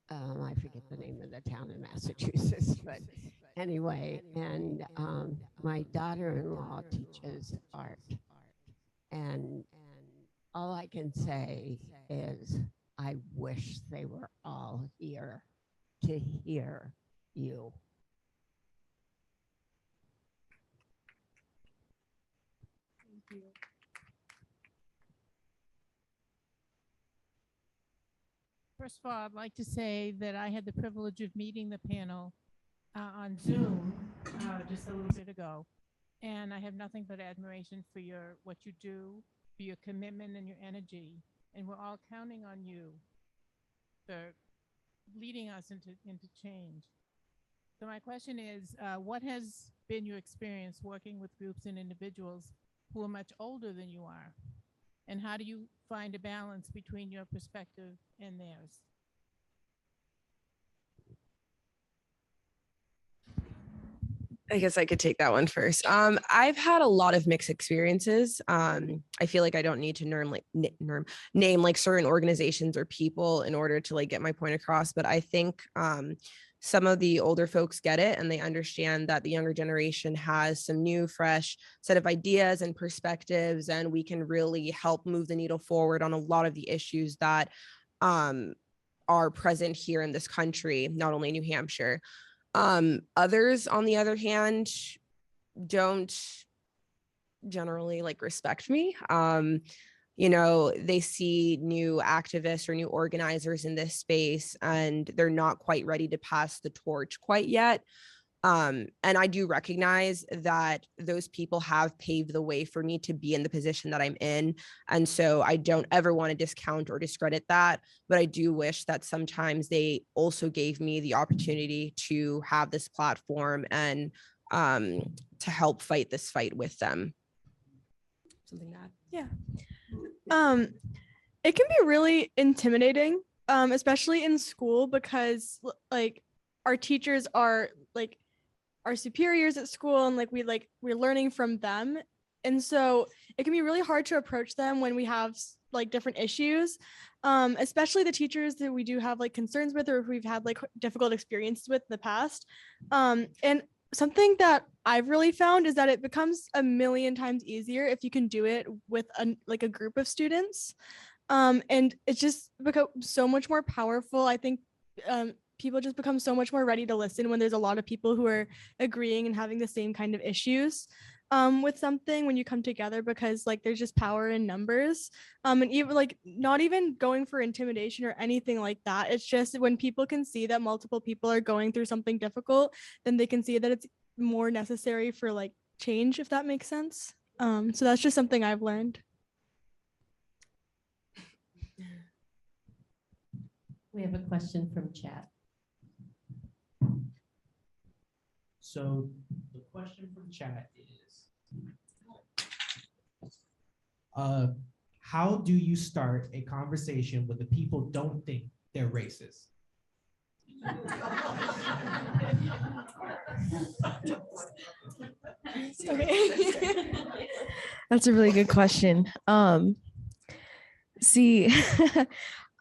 I forget the name of the town in Massachusetts, but anyway, and my daughter-in-law teaches art. And all I can say is I wish they were all here to hear you. First of all, I'd like to say that I had the privilege of meeting the panel on Zoom just a little bit ago. And I have nothing but admiration for what you do, for your commitment and your energy. And we're all counting on you for leading us into change. So my question is, what has been your experience working with groups and individuals who are much older than you are? And how do you find a balance between your perspective and theirs? I guess I could take that one first. I've had a lot of mixed experiences. I feel like I don't need to name like certain organizations or people in order to like get my point across. But I think some of the older folks get it and they understand that the younger generation has some new, fresh set of ideas and perspectives, and we can really help move the needle forward on a lot of the issues that are present here in this country, not only New Hampshire. Others, on the other hand, don't generally like respect me. You know, they see new activists or new organizers in this space and they're not quite ready to pass the torch quite yet. And I do recognize that those people have paved the way for me to be in the position that I'm in. And so I don't ever want to discount or discredit that. But I do wish that sometimes they also gave me the opportunity to have this platform and to help fight this fight with them. Something to add? Yeah. It can be really intimidating, especially in school, because like our teachers are like our superiors at school, and like we're learning from them, and so it can be really hard to approach them when we have like different issues, especially the teachers that we do have like concerns with or we've had like difficult experiences with in the past. And something that I've really found is that it becomes a million times easier if you can do it with a group of students. And it's just become so much more powerful. I think people just become so much more ready to listen when there's a lot of people who are agreeing and having the same kind of issues with something when you come together, because like there's just power in numbers. And even like not even going for intimidation or anything like that. It's just when people can see that multiple people are going through something difficult, then they can see that it's more necessary for like change, if that makes sense. So that's just something I've learned. We have a question from chat. So the question from chat is, how do you start a conversation when the people don't think they're racist? Okay. That's a really good question. See,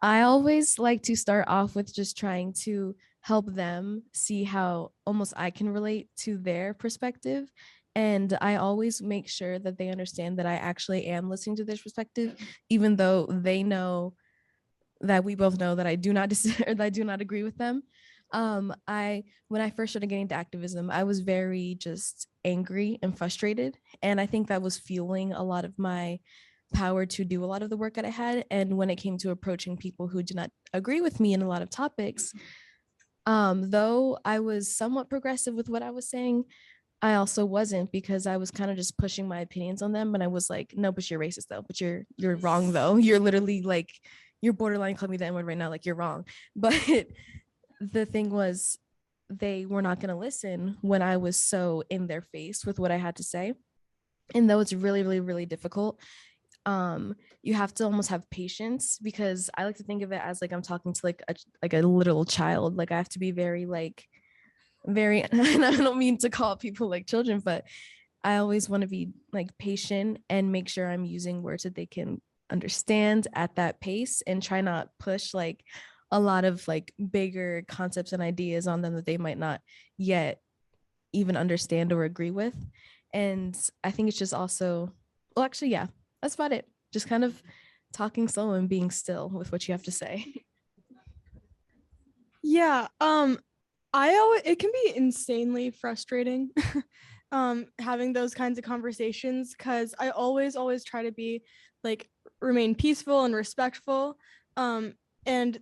I always like to start off with just trying to help them see how almost I can relate to their perspective. And I always make sure that they understand that I actually am listening to their perspective, even though they know that we both know that I do not that I do not agree with them. When I first started getting into activism, I was very just angry and frustrated. And I think that was fueling a lot of my power to do a lot of the work that I had. And when it came to approaching people who did not agree with me in a lot of topics, though I was somewhat progressive with what I was saying, I also wasn't, because I was kind of just pushing my opinions on them. And I was like, no, but you're racist though, but you're wrong though. You're literally like, you're borderline calling me the N-word right now, like you're wrong. But the thing was, they were not going to listen when I was so in their face with what I had to say. And though it's really, really, really difficult, you have to almost have patience, because I like to think of it as like I'm talking to like a literal child. Like I have to be very, and I don't mean to call people like children, but I always want to be like patient and make sure I'm using words that they can understand at that pace, and try not push like a lot of like bigger concepts and ideas on them that they might not yet even understand or agree with. And I think it's just also, well, actually, yeah, that's about it. Just kind of talking slow and being still with what you have to say. Yeah, it can be insanely frustrating having those kinds of conversations, because I always try to be like remain peaceful and respectful, and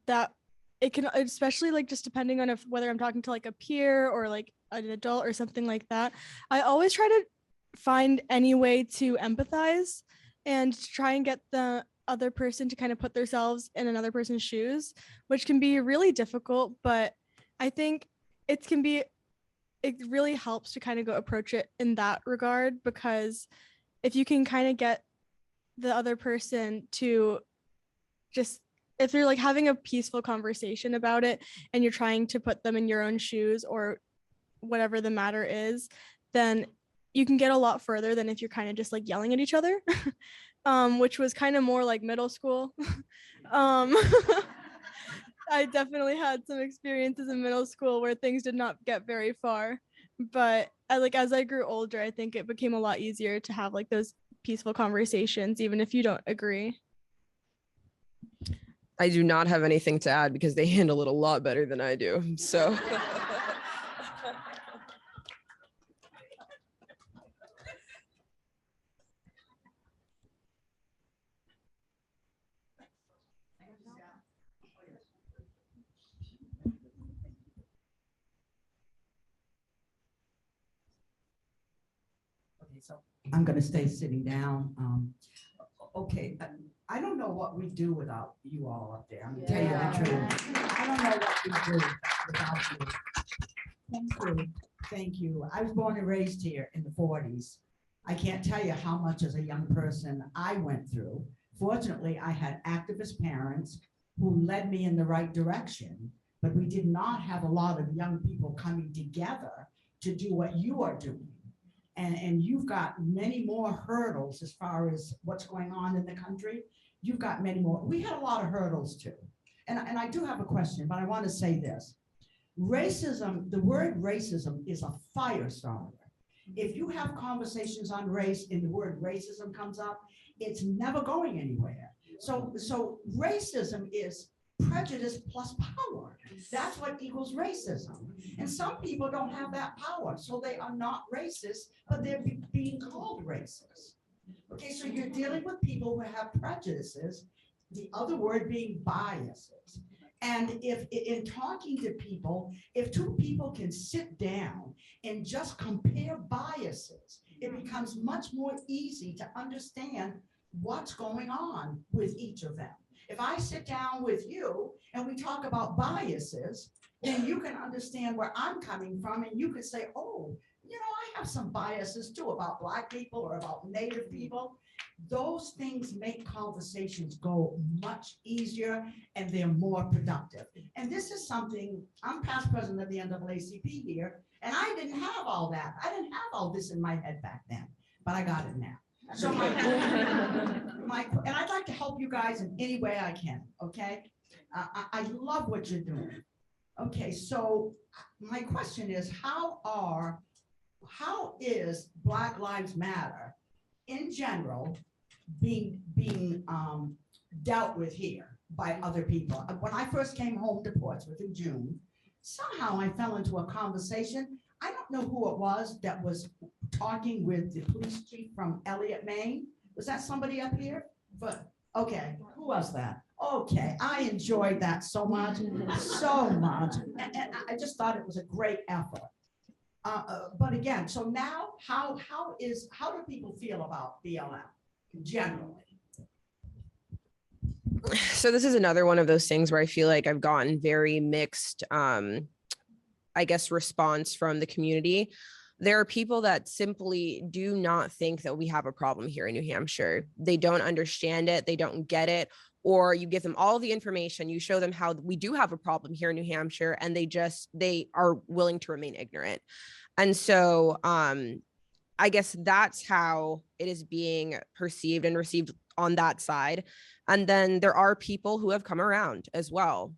that it can, especially like just depending on whether I'm talking to like a peer or like an adult or something like that, I always try to find any way to empathize and try and get the other person to kind of put themselves in another person's shoes, which can be really difficult, but I think it really helps to kind of go approach it in that regard, because if you can kind of get the other person to just, if you're like having a peaceful conversation about it and you're trying to put them in your own shoes or whatever the matter is, then you can get a lot further than if you're kind of just like yelling at each other, which was kind of more like middle school. I definitely had some experiences in middle school where things did not get very far, but as I grew older, I think it became a lot easier to have like those peaceful conversations, even if you don't agree. I do not have anything to add because they handle it a lot better than I do. So. So I'm going to stay sitting down. Okay, I don't know what we do without you all up there. I'm going to tell you the truth. I don't know what we do without you. Thank you. Thank you. I was born and raised here in the 40s. I can't tell you how much as a young person I went through. Fortunately, I had activist parents who led me in the right direction, but we did not have a lot of young people coming together to do what you are doing. And you've got many more hurdles as far as what's going on in the country. You've got many more. We had a lot of hurdles too. And I do have a question, but I want to say this. Racism, the word racism is a fire starter. If you have conversations on race and the word racism comes up, it's never going anywhere. So racism is prejudice plus power. That's what equals racism. And some people don't have that power, so they are not racist, but they're being called racist. Okay, so you're dealing with people who have prejudices, the other word being biases. And if in talking to people, if two people can sit down and just compare biases, it becomes much more easy to understand what's going on with each of them. If I sit down with you and we talk about biases, then you can understand where I'm coming from, and you could say, oh, you know, I have some biases too about Black people or about Native people. Those things make conversations go much easier and they're more productive. And this is something, I'm past president of the NAACP here, and I didn't have all that. I didn't have all this in my head back then, but I got it now. So and I'd like to help you guys in any way I can, okay? I love what you're doing. Okay, so my question is, how is Black Lives Matter in general being dealt with here by other people? When I first came home to Portsmouth in June, somehow I fell into a conversation. I don't know who it was that was talking with the police chief from Elliott, Maine. Was that somebody up here? But okay, who was that? Okay, I enjoyed that so much, so much. And I just thought it was a great effort. But again, so now how do people feel about BLM generally? So this is another one of those things where I feel like I've gotten very mixed, I guess, response from the community. There are people that simply do not think that we have a problem here in New Hampshire. They don't understand it. They don't get it. Or you give them all the information, you show them how we do have a problem here in New Hampshire, and they are willing to remain ignorant. And so I guess that's how it is being perceived and received on that side. And then there are people who have come around as well.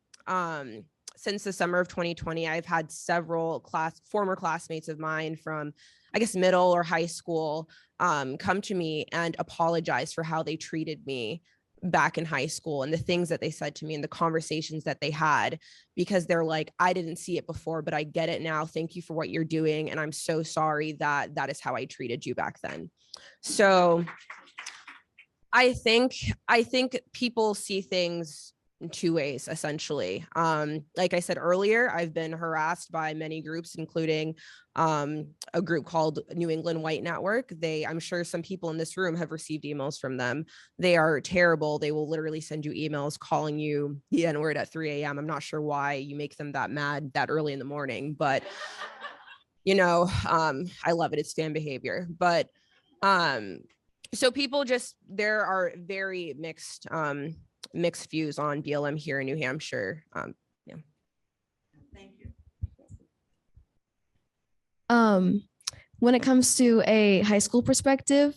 Since the summer of 2020, I've had several former classmates of mine from, I guess, middle or high school come to me and apologize for how they treated me back in high school and the things that they said to me and the conversations that they had, because they're like, I didn't see it before, but I get it now. Thank you for what you're doing. And I'm so sorry that that is how I treated you back then. So I think people see things in two ways, essentially. Like I said earlier, I've been harassed by many groups, including a group called New England White Network. I'm sure some people in this room have received emails from them. They are terrible. They will literally send you emails calling you the N-word at 3 a.m. I'm not sure why you make them that mad that early in the morning, but I love it. It's fan behavior. But so people there are very mixed views on BLM here in New Hampshire. Yeah. Thank you. When it comes to a high school perspective,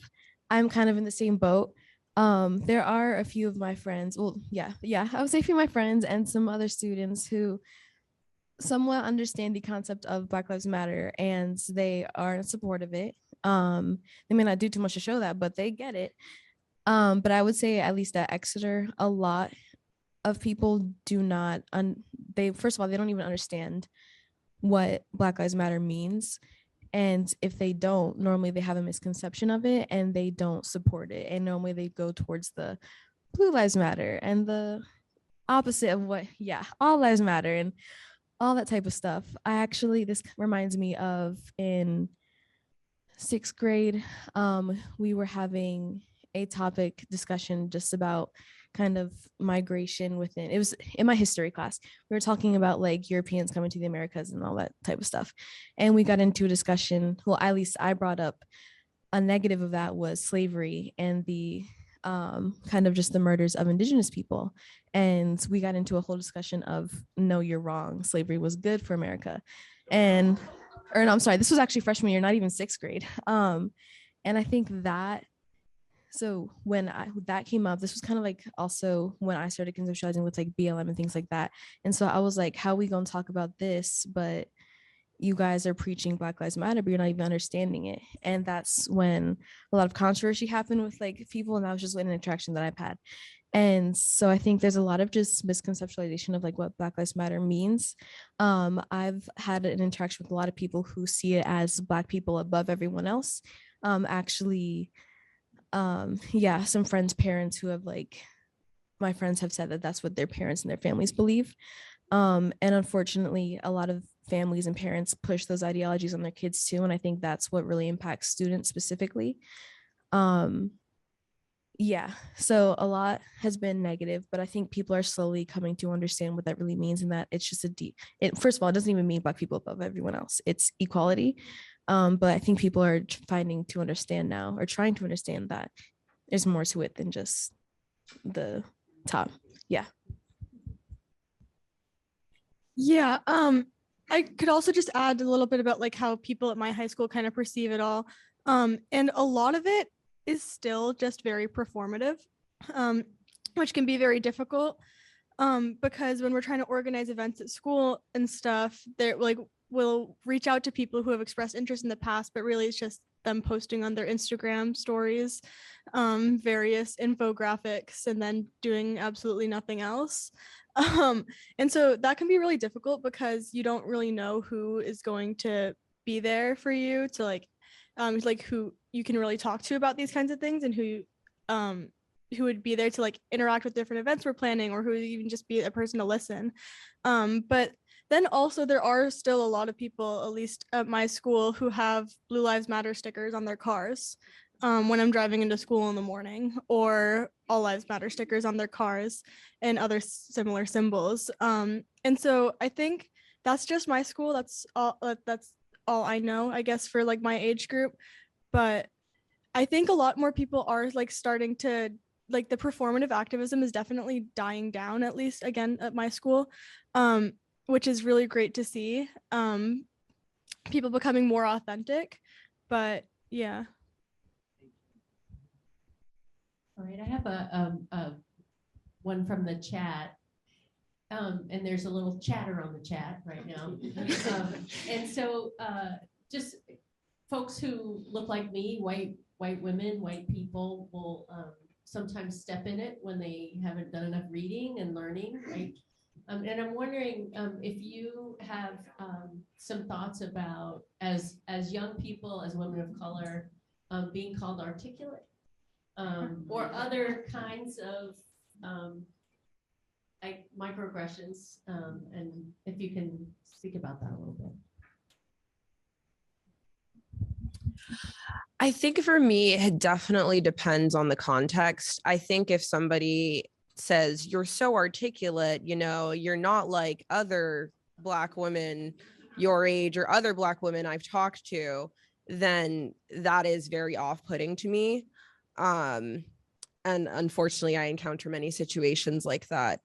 I'm kind of in the same boat. There are a few of my friends, I would say a few of my friends and some other students who somewhat understand the concept of Black Lives Matter, and they are in support of it. They may not do too much to show that, but they get it. But I would say at least at Exeter, a lot of people do not, first of all, they don't even understand what Black Lives Matter means. And if they don't, normally they have a misconception of it and they don't support it. And normally they go towards the Blue Lives Matter and the opposite of all lives matter and all that type of stuff. This reminds me of in 6th grade, we were having a topic discussion just about kind of migration within, it was in my history class. We were talking about like Europeans coming to the Americas and all that type of stuff. And we got into a discussion, well, at least I brought up a negative of that was slavery and the kind of just the murders of Indigenous people. And we got into a whole discussion of, no, you're wrong. Slavery was good for America. I'm sorry, this was actually freshman year, not even 6th grade. And I think that, so when that came up, this was kind of like also when I started conceptualizing with like BLM and things like that. And so I was like, how are we going to talk about this? But you guys are preaching Black Lives Matter, but you're not even understanding it. And that's when a lot of controversy happened with like people. And that was just an interaction that I've had. And so I think there's a lot of just misconceptualization of like what Black Lives Matter means. I've had an interaction with a lot of people who see it as Black people above everyone else. Some friends' parents who have my friends have said that that's what their parents and their families believe. And unfortunately, a lot of families and parents push those ideologies on their kids too. And I think that's what really impacts students specifically. So a lot has been negative, but I think people are slowly coming to understand what that really means, and that it's just first of all, it doesn't even mean Black people above everyone else. It's equality. But I think people are trying to understand that there's more to it than just the top. Yeah. Yeah. I could also just add a little bit about like how people at my high school kind of perceive it all. And a lot of it is still just very performative, which can be very difficult. Because when we're trying to organize events at school and stuff, they're like, we'll reach out to people who have expressed interest in the past, but really it's just them posting on their Instagram stories, various infographics, and then doing absolutely nothing else. And so that can be really difficult because you don't really know who is going to be there for you to like who you can really talk to about these kinds of things, and who would be there to like interact with different events we're planning, or who would even just be a person to listen. But then also there are still a lot of people, at least at my school, who have Blue Lives Matter stickers on their cars when I'm driving into school in the morning, or All Lives Matter stickers on their cars and other similar symbols. And so I think that's just my school. That's all I know, I guess, for like my age group. But I think a lot more people are like starting to, like, the performative activism is definitely dying down, at least again at my school, which is really great to see. People becoming more authentic. But yeah. All right, I have a one from the chat. And there's a little chatter on the chat right now. And so just folks who look like me, white women, white people, will sometimes step in it when they haven't done enough reading and learning, right? And I'm wondering if you have some thoughts about as young people, as women of color, being called articulate, or other kinds of like microaggressions, and if you can speak about that a little bit. I think for me, it definitely depends on the context. I think if somebody says, you're so articulate, you know, you're not like other Black women your age or other Black women I've talked to, then that is very off-putting to me. And unfortunately, I encounter many situations like that.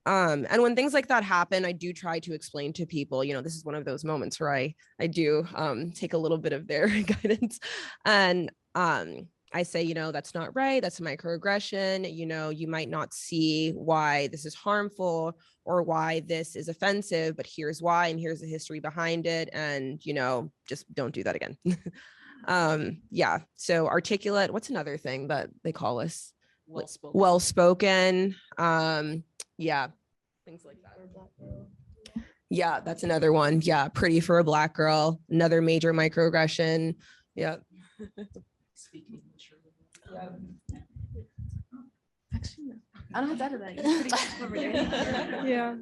And when things like that happen, I do try to explain to people, you know, this is one of those moments where I do take a little bit of their guidance. And I say, you know, that's not right. That's a microaggression. You know, you might not see why this is harmful or why this is offensive, but here's why, and here's the history behind it. And, you know, just don't do that again. Yeah. So articulate, what's another thing that they call us? Well-spoken. Well-spoken. Yeah, things like that. Yeah, that's another one. Yeah, pretty for a Black girl, another major microaggression. Yeah. Actually, no. I don't have to edit that. You're pretty good over there. Yeah.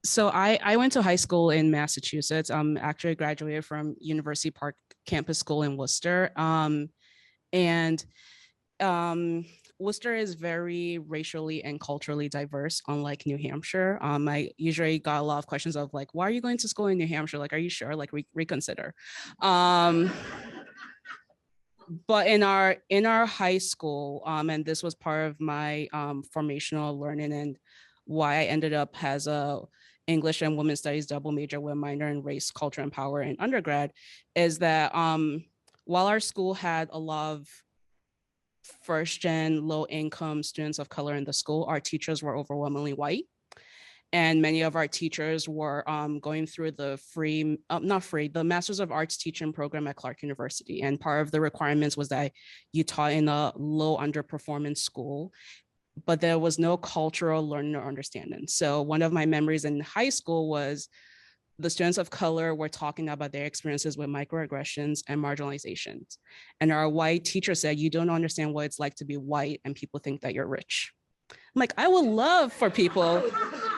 So I went to high school in Massachusetts. Actually graduated from University Park Campus School in Worcester. Worcester is very racially and culturally diverse, unlike New Hampshire. I usually got a lot of questions of like, why are you going to school in New Hampshire? Like, are you sure? Like, reconsider. But in our high school, and this was part of my formational learning and why I ended up as a English and Women's Studies double major with a minor in race, culture, and power in undergrad, is that while our school had a lot of first-gen low-income students of color in the school, our teachers were overwhelmingly white. And many of our teachers were going through the the Masters of Arts teaching program at Clark University. And part of the requirements was that you taught in a low underperforming school, but there was no cultural learning or understanding. So one of my memories in high school was the students of color were talking about their experiences with microaggressions and marginalizations. And our white teacher said, you don't understand what it's like to be white and people think that you're rich. I'm like, I would love for people,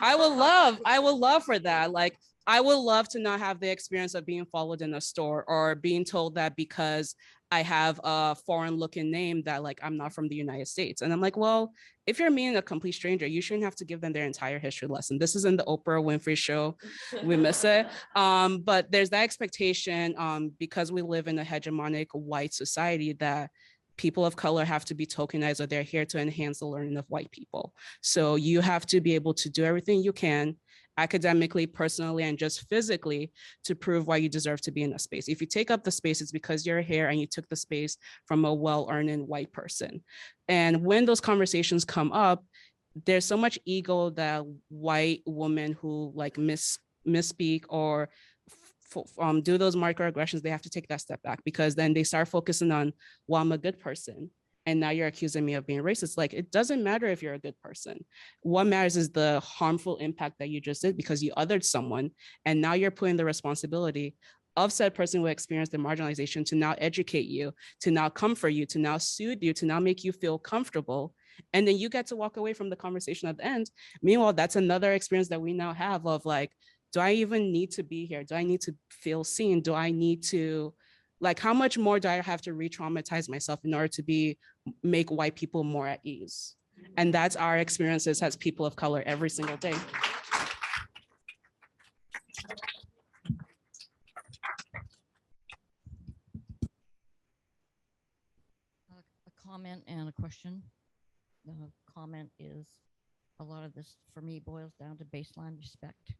I would love for that. Like, I would love to not have the experience of being followed in a store or being told that because I have a foreign looking name that like, I'm not from the United States. And I'm like, well, if you're meeting a complete stranger, you shouldn't have to give them their entire history lesson. This isn't the Oprah Winfrey show. We miss it. But there's that expectation because we live in a hegemonic white society that people of color have to be tokenized or they're here to enhance the learning of white people. So you have to be able to do everything you can academically, personally, and just physically to prove why you deserve to be in a space. If you take up the space, it's because you're here and you took the space from a well-earning white person. And when those conversations come up, there's so much ego that white women who like misspeak or do those microaggressions, they have to take that step back because then they start focusing on, well, I'm a good person. And now you're accusing me of being racist. Like, it doesn't matter if you're a good person. What matters is the harmful impact that you just did because you othered someone. And now you're putting the responsibility of said person who experienced the marginalization to now educate you, to now comfort you, to now soothe you, to now make you feel comfortable. And then you get to walk away from the conversation at the end. Meanwhile, that's another experience that we now have of like, do I even need to be here? Do I need to feel seen? Do I need to, like, how much more do I have to re-traumatize myself in order to make white people more at ease? And that's our experiences as people of color every single day. A comment and a question. The comment is a lot of this for me boils down to baseline respect.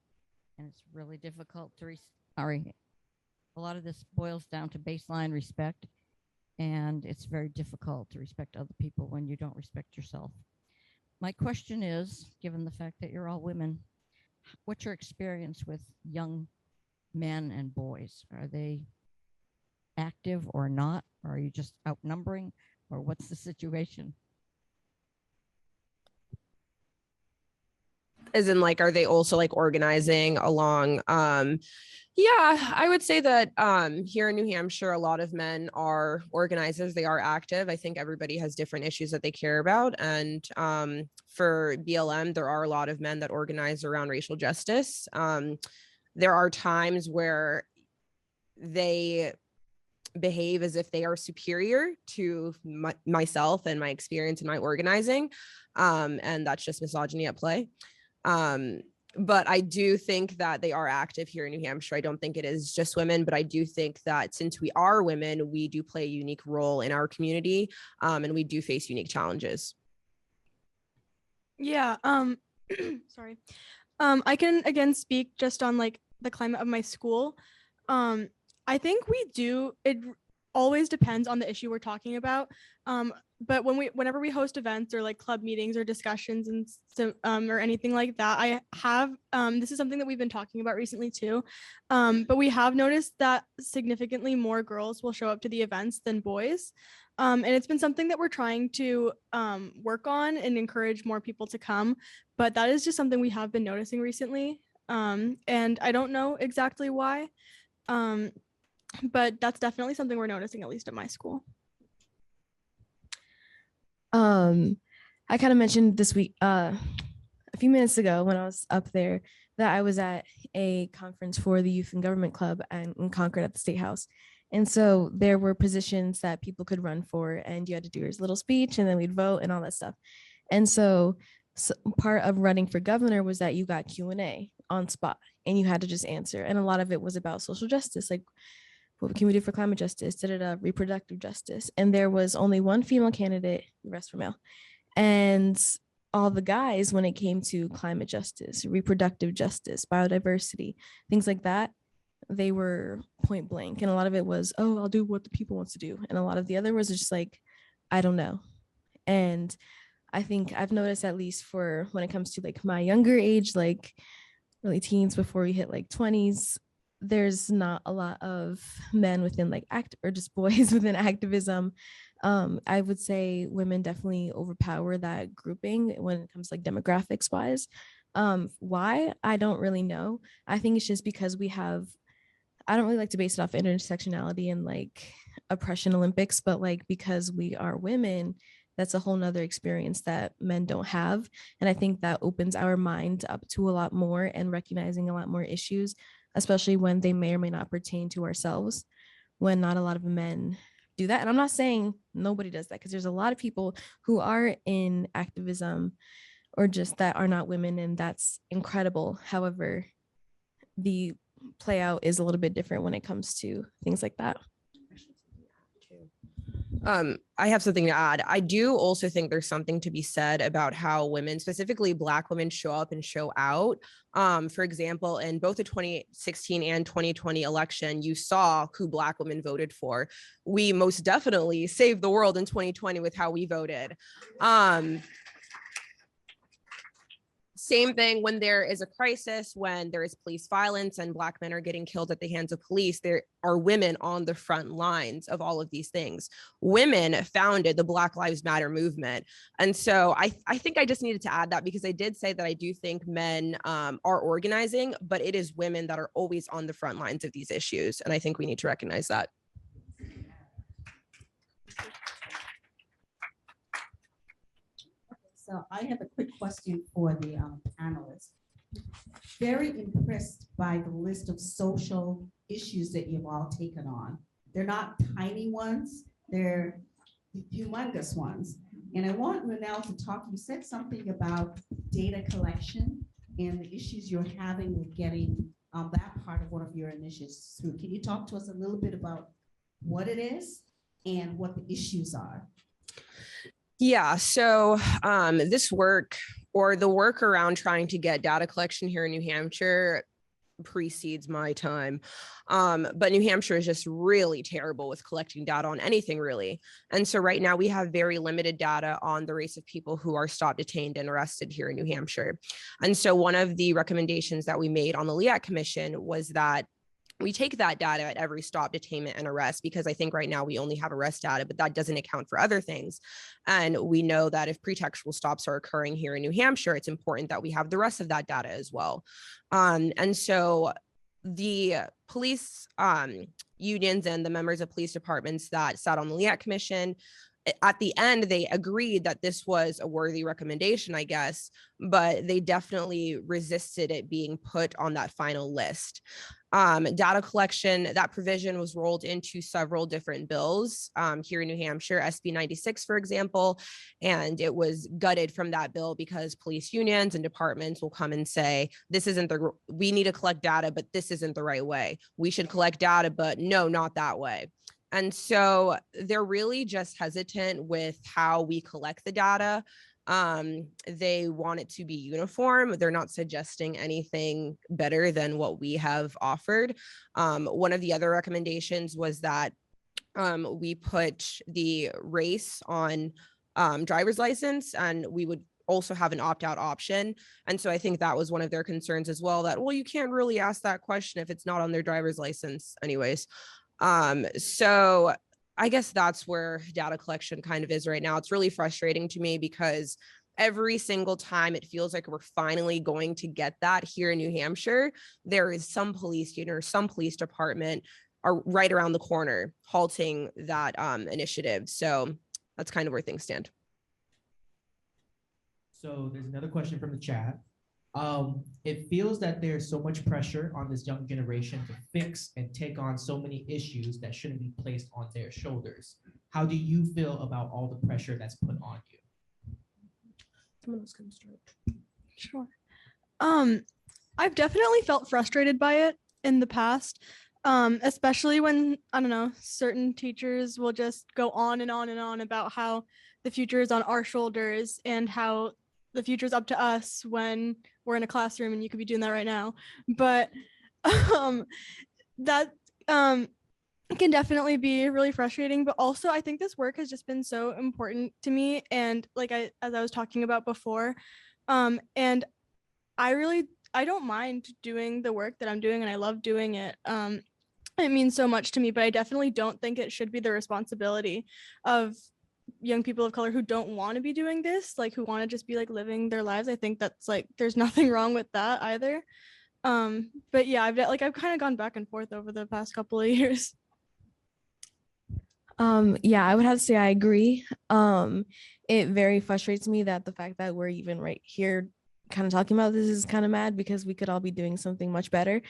And it's really difficult to, a lot of this boils down to baseline respect. And it's very difficult to respect other people when you don't respect yourself. My question is, given the fact that you're all women, what's your experience with young men and boys? Are they active or not? Or are you just outnumbering, or what's the situation? As in, like, are they also like organizing along? Yeah, I would say that here in New Hampshire, a lot of men are organizers. They are active. I think everybody has different issues that they care about. And for BLM, there are a lot of men that organize around racial justice. There are times where they behave as if they are superior to myself and my experience in my organizing. And that's just misogyny at play. But I do think that they are active here in New Hampshire. I don't think it is just women, but I do think that since we are women, we do play a unique role in our community, and we do face unique challenges. Yeah. Sorry. I can again speak just on like the climate of my school. I think we do. It always depends on the issue we're talking about. But whenever we host events or like club meetings or discussions and or anything like that, I have this is something that we've been talking about recently too. But we have noticed that significantly more girls will show up to the events than boys. And it's been something that we're trying to work on and encourage more people to come. But that is just something we have been noticing recently. And I don't know exactly why. But that's definitely something we're noticing, at least at my school. I kind of mentioned this week, a few minutes ago when I was up there, that I was at a conference for the Youth and Government Club in Concord at the State House. And so there were positions that people could run for, and you had to do your little speech and then we'd vote and all that stuff. And so part of running for governor was that you got Q&A on spot and you had to just answer. And a lot of it was about social justice, like what can we do for climate justice, reproductive justice. And there was only one female candidate, the rest were male. And all the guys, when it came to climate justice, reproductive justice, biodiversity, things like that, they were point blank. And a lot of it was, oh, I'll do what the people wants to do. And a lot of the other was just like, I don't know. And I think I've noticed, at least for when it comes to like my younger age, like early teens before we hit like 20s, there's not a lot of men within like or just boys within activism. I would say women definitely overpower that grouping when it comes like demographics wise. Why? I don't really know. I think it's just because I don't really like to base it off intersectionality and like oppression Olympics, but like because we are women, that's a whole nother experience that men don't have. And I think that opens our mind up to a lot more and recognizing a lot more issues, especially when they may or may not pertain to ourselves, when not a lot of men do that. And I'm not saying nobody does that, because there's a lot of people who are in activism or just that are not women, and that's incredible. However, the play out is a little bit different when it comes to things like that. I have something to add. I do also think there's something to be said about how women, specifically Black women, show up and show out. For example, in both the 2016 and 2020 election, you saw who Black women voted for. We most definitely saved the world in 2020 with how we voted. Same thing when there is a crisis, when there is police violence and Black men are getting killed at the hands of police, there are women on the front lines of all of these things. Women founded the Black Lives Matter movement. And so I think I just needed to add that, because I did say that I do think men are organizing, but it is women that are always on the front lines of these issues. And I think we need to recognize that. So I have a quick question for the panelists. Very impressed by the list of social issues that you've all taken on. They're not tiny ones, they're humongous ones. And I want Ronelle to talk, you said something about data collection and the issues you're having with getting that part of one of your initiatives through. Can you talk to us a little bit about what it is and what the issues are? Yeah, so this work, or the work around trying to get data collection here in New Hampshire, precedes my time. But New Hampshire is just really terrible with collecting data on anything, really. And so right now we have very limited data on the race of people who are stopped, detained, and arrested here in New Hampshire. And so one of the recommendations that we made on the LEAC Commission was that we take that data at every stop, detainment, and arrest, because I think right now we only have arrest data, but that doesn't account for other things. And we know that if pretextual stops are occurring here in New Hampshire, it's important that we have the rest of that data as well. And so the police unions and the members of police departments that sat on the LEAC Commission, at the end, they agreed that this was a worthy recommendation, I guess, but they definitely resisted it being put on that final list. Data collection, that provision was rolled into several different bills here in New Hampshire, SB 96, for example, and it was gutted from that bill because police unions and departments will come and say, this isn't we need to collect data, but this isn't the right way. We should collect data, but no, not that way. And so they're really just hesitant with how we collect the data. They want it to be uniform. They're not suggesting anything better than what we have offered. One of the other recommendations was that we put the race on driver's license, and we would also have an opt-out option. And so I think that was one of their concerns as well, that, well, you can't really ask that question if it's not on their driver's license anyways. So I guess that's where data collection kind of is right now. It's really frustrating to me because every single time it feels like we're finally going to get that here in New Hampshire, there is some police unit or some police department are right around the corner halting that initiative. So that's kind of where things stand. So there's another question from the chat. It feels that there's so much pressure on this young generation to fix and take on so many issues that shouldn't be placed on their shoulders. How do you feel about all the pressure that's put on you? Someone else can start. Sure. I've definitely felt frustrated by it in the past, especially when, I don't know, certain teachers will just go on and on and on about how the future is on our shoulders and how the future is up to us when we're in a classroom, and you could be doing that right now. But that can definitely be really frustrating. But also, I think this work has just been so important to me. And like as I was talking about before, and I don't mind doing the work that I'm doing, and I love doing it. It means so much to me, but I definitely don't think it should be the responsibility of young people of color who don't want to be doing this, like who want to just be like living their lives. I think that's like, there's nothing wrong with that either. But yeah, I've kind of gone back and forth over the past couple of years. Yeah, I would have to say I agree. It very frustrates me that the fact that we're even right here kind of talking about this is kind of mad, because we could all be doing something much better.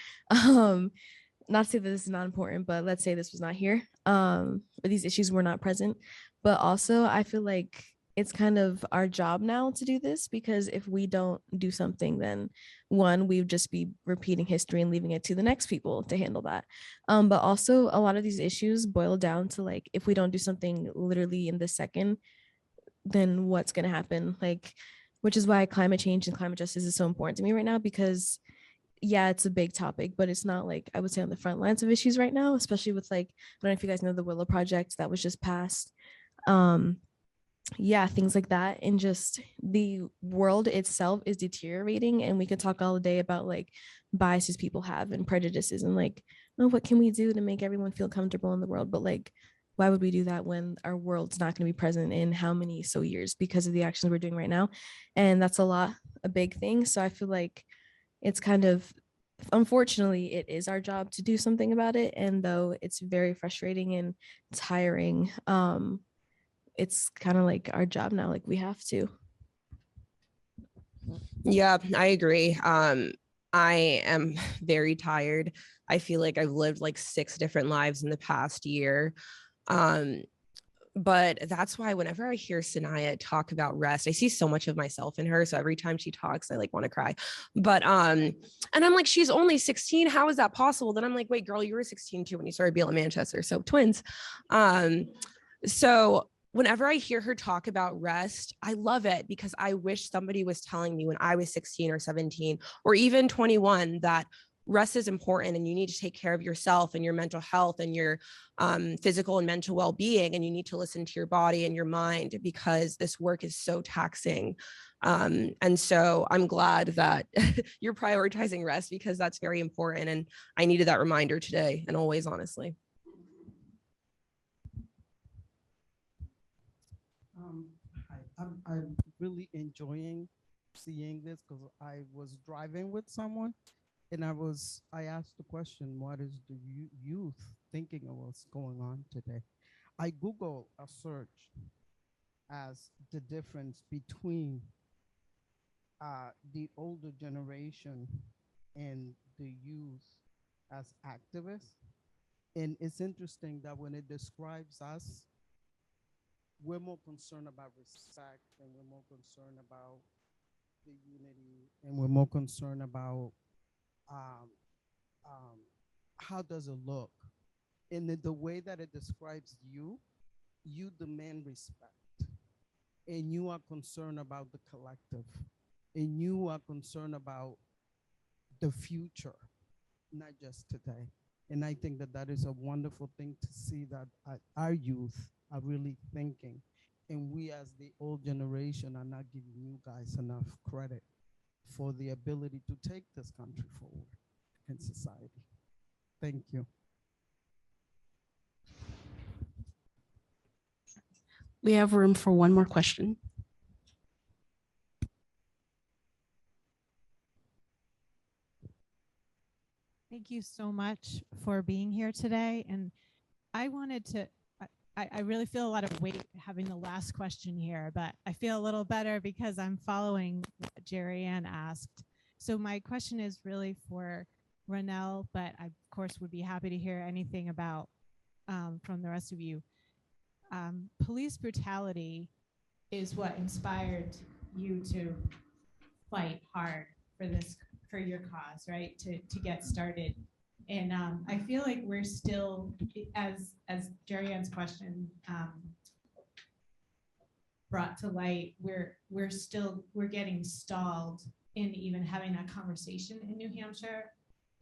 Not to say that this is not important, but let's say this was not here, or these issues were not present. But also, I feel like it's kind of our job now to do this, because if we don't do something, then one, we would just be repeating history and leaving it to the next people to handle that. But also, a lot of these issues boil down to, like, if we don't do something literally in this second, then what's going to happen? Like, which is why climate change and climate justice is so important to me right now, because yeah, it's a big topic, but it's not like, I would say, on the front lines of issues right now, especially with, like, I don't know if you guys know the Willow Project that was just passed. Yeah, things like that. And just the world itself is deteriorating, and we could talk all day about like biases people have and prejudices and like, oh, what can we do to make everyone feel comfortable in the world? But like, why would we do that when our world's not going to be present in how many years because of the actions we're doing right now? And that's a big thing. So I feel like it's kind of, unfortunately, it is our job to do something about it. And though it's very frustrating and tiring, it's kind of like our job now, like we have to. Yeah, I agree. I am very tired. I feel like I've lived like 6 different lives in the past year. But that's why whenever I hear Sanaya talk about rest, I see so much of myself in her. So every time she talks, I like want to cry. But and I'm like, she's only 16. How is that possible? Then I'm like, wait, girl, you were 16 too when you started BLM Manchester. So twins. So whenever I hear her talk about rest, I love it, because I wish somebody was telling me when I was 16 or 17 or even 21 that rest is important, and you need to take care of yourself and your mental health and your physical and mental well-being, and you need to listen to your body and your mind, because this work is so taxing. And so I'm glad that you're prioritizing rest, because that's very important, and I needed that reminder today and always, honestly. I'm really enjoying seeing this, because I was driving with someone and I asked the question, what is the youth thinking of what's going on today? I Google a search as the difference between the older generation and the youth as activists. And it's interesting that when it describes us, we're more concerned about respect, and we're more concerned about the unity, and we're more concerned about how does it look. And the way that it describes you demand respect, and you are concerned about the collective, and you are concerned about the future, not just today. And I think that that is a wonderful thing to see, that our youth are really thinking, and we as the old generation are not giving you guys enough credit for the ability to take this country forward in society. Thank you. We have room for one more question. Thank you so much for being here today. And I wanted to, I really feel a lot of weight having the last question here, but I feel a little better because I'm following what Jerry Ann asked. So my question is really for Ronell, but I, of course, would be happy to hear anything about from the rest of you. Police brutality is what inspired you to fight hard for this, for your cause, right? To get started. And I feel like we're still, as Jerry Ann's question brought to light, we're getting stalled in even having that conversation in New Hampshire.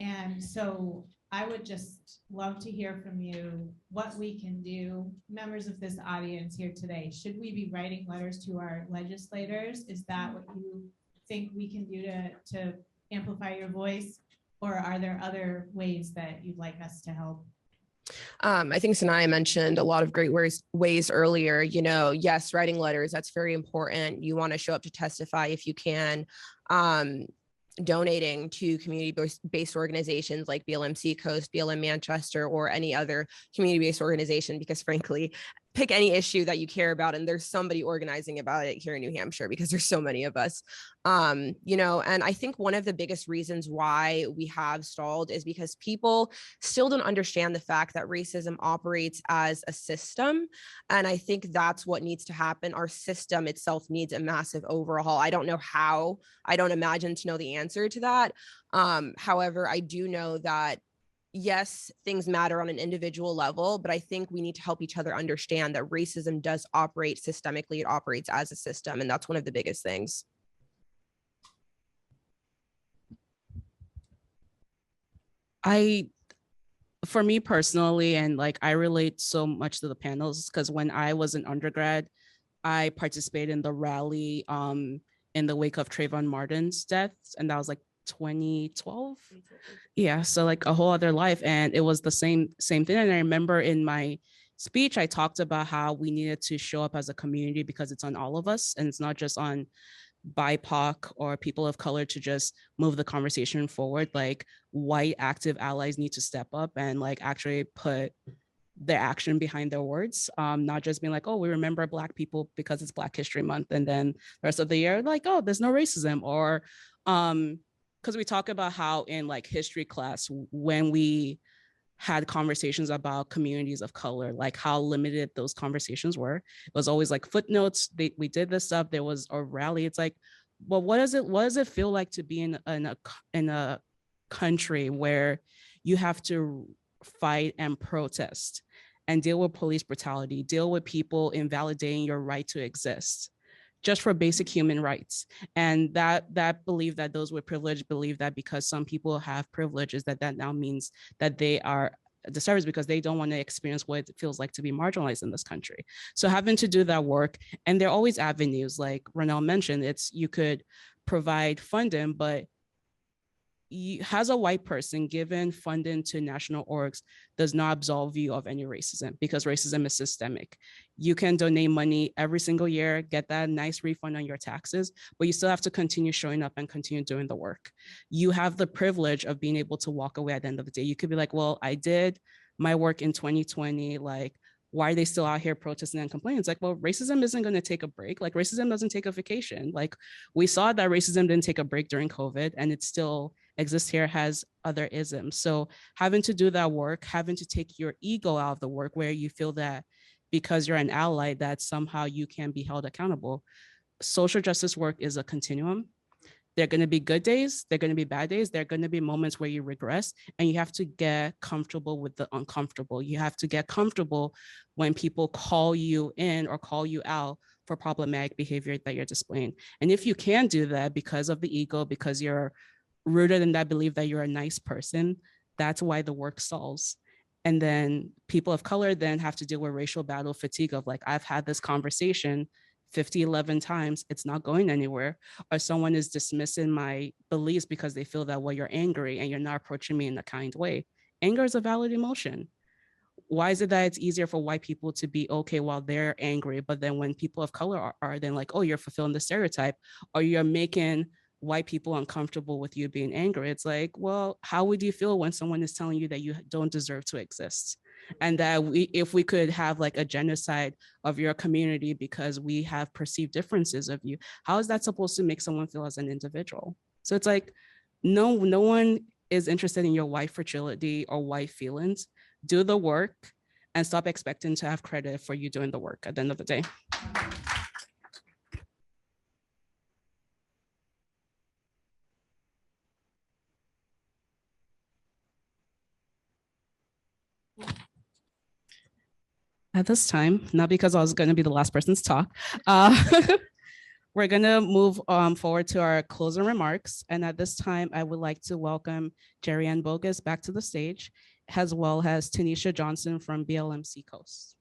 And so I would just love to hear from you what we can do, members of this audience here today. Should we be writing letters to our legislators? Is that what you think we can do to amplify your voice? Or are there other ways that you'd like us to help? I think Sanaya mentioned a lot of great ways earlier. You know, yes, writing letters, that's very important. You want to show up to testify if you can. Donating to community-based organizations like BLM Seacoast, BLM Manchester, or any other community-based organization, because frankly, pick any issue that you care about and there's somebody organizing about it here in New Hampshire, because there's so many of us. You know, and I think one of the biggest reasons why we have stalled is because people still don't understand the fact that racism operates as a system. And I think that's what needs to happen. Our system itself needs a massive overhaul. I don't know how, I don't imagine to know the answer to that. However, I do know that yes, things matter on an individual level, but I think we need to help each other understand that racism does operate systemically. It operates as a system, and that's one of the biggest things. For me personally, and like I relate so much to the panels, because when I was an undergrad, I participated in the rally in the wake of Trayvon Martin's death, and that was like 2012. Yeah, so like a whole other life, and it was the same thing. And I remember in my speech I talked about how we needed to show up as a community, because it's on all of us, and it's not just on BIPOC or people of color to just move the conversation forward. Like white active allies need to step up and like actually put their action behind their words, not just being like, oh, we remember Black people because it's Black History Month, and then the rest of the year like, oh, there's no racism. Or because we talk about how in like history class, when we had conversations about communities of color, like how limited those conversations were. It was always like footnotes. We did this stuff. There was a rally. It's like, well, what does it feel like to be in a country where you have to fight and protest and deal with police brutality, deal with people invalidating your right to exist, just for basic human rights. And that belief that those with privilege believe that because some people have privileges, that now means that they are disservice because they don't want to experience what it feels like to be marginalized in this country. So having to do that work, and there are always avenues, like Ronell mentioned, you could provide funding, but as a white person, given funding to national orgs does not absolve you of any racism, because racism is systemic. You can donate money every single year, get that nice refund on your taxes, but you still have to continue showing up and continue doing the work. You have the privilege of being able to walk away at the end of the day. You could be like, well, I did my work in 2020, like, why are they still out here protesting and complaining? It's like, well, racism isn't going to take a break. Like, racism doesn't take a vacation. Like, we saw that racism didn't take a break during COVID, and it still exists here, has other isms. So having to do that work, having to take your ego out of the work where you feel that because you're an ally that somehow you can be held accountable. Social justice work is a continuum. There are going to be good days, there are going to be bad days, there are going to be moments where you regress, and you have to get comfortable with the uncomfortable. You have to get comfortable when people call you in or call you out for problematic behavior that you're displaying. And if you can do that because of the ego, because you're rooted in that belief that you're a nice person, that's why the work solves. And then people of color then have to deal with racial battle fatigue of like, I've had this conversation 11 times, it's not going anywhere. Or someone is dismissing my beliefs because they feel that, well, you're angry and you're not approaching me in a kind way. Anger is a valid emotion. Why is it that it's easier for white people to be okay while they're angry, but then when people of color are then like, oh, you're fulfilling the stereotype, or you're making white people uncomfortable with you being angry? It's like, well, how would you feel when someone is telling you that you don't deserve to exist? And that if we could have like a genocide of your community because we have perceived differences of you, how is that supposed to make someone feel as an individual? So it's like, no one is interested in your white fragility or white feelings. Do the work and stop expecting to have credit for you doing the work at the end of the day. At this time, not because I was going to be the last person to talk, we're going to move forward to our closing remarks. And at this time, I would like to welcome Jerry Ann Bogus back to the stage, as well as Tanisha Johnson from BLM Seacoast.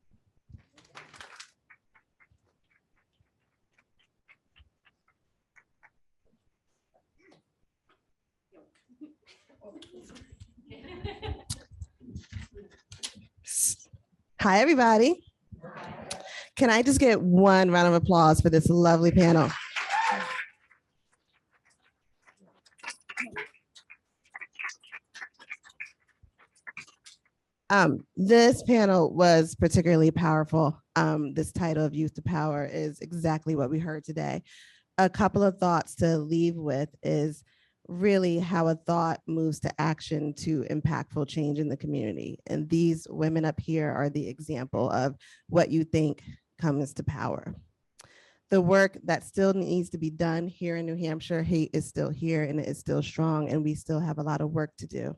Hi, everybody. Can I just get one round of applause for this lovely panel? This panel was particularly powerful. This title of Youth to Power is exactly what we heard today. A couple of thoughts to leave with is really how a thought moves to action to impactful change in the community. And these women up here are the example of what you think comes to power. The work that still needs to be done here in New Hampshire, hate is still here and it is still strong, and we still have a lot of work to do.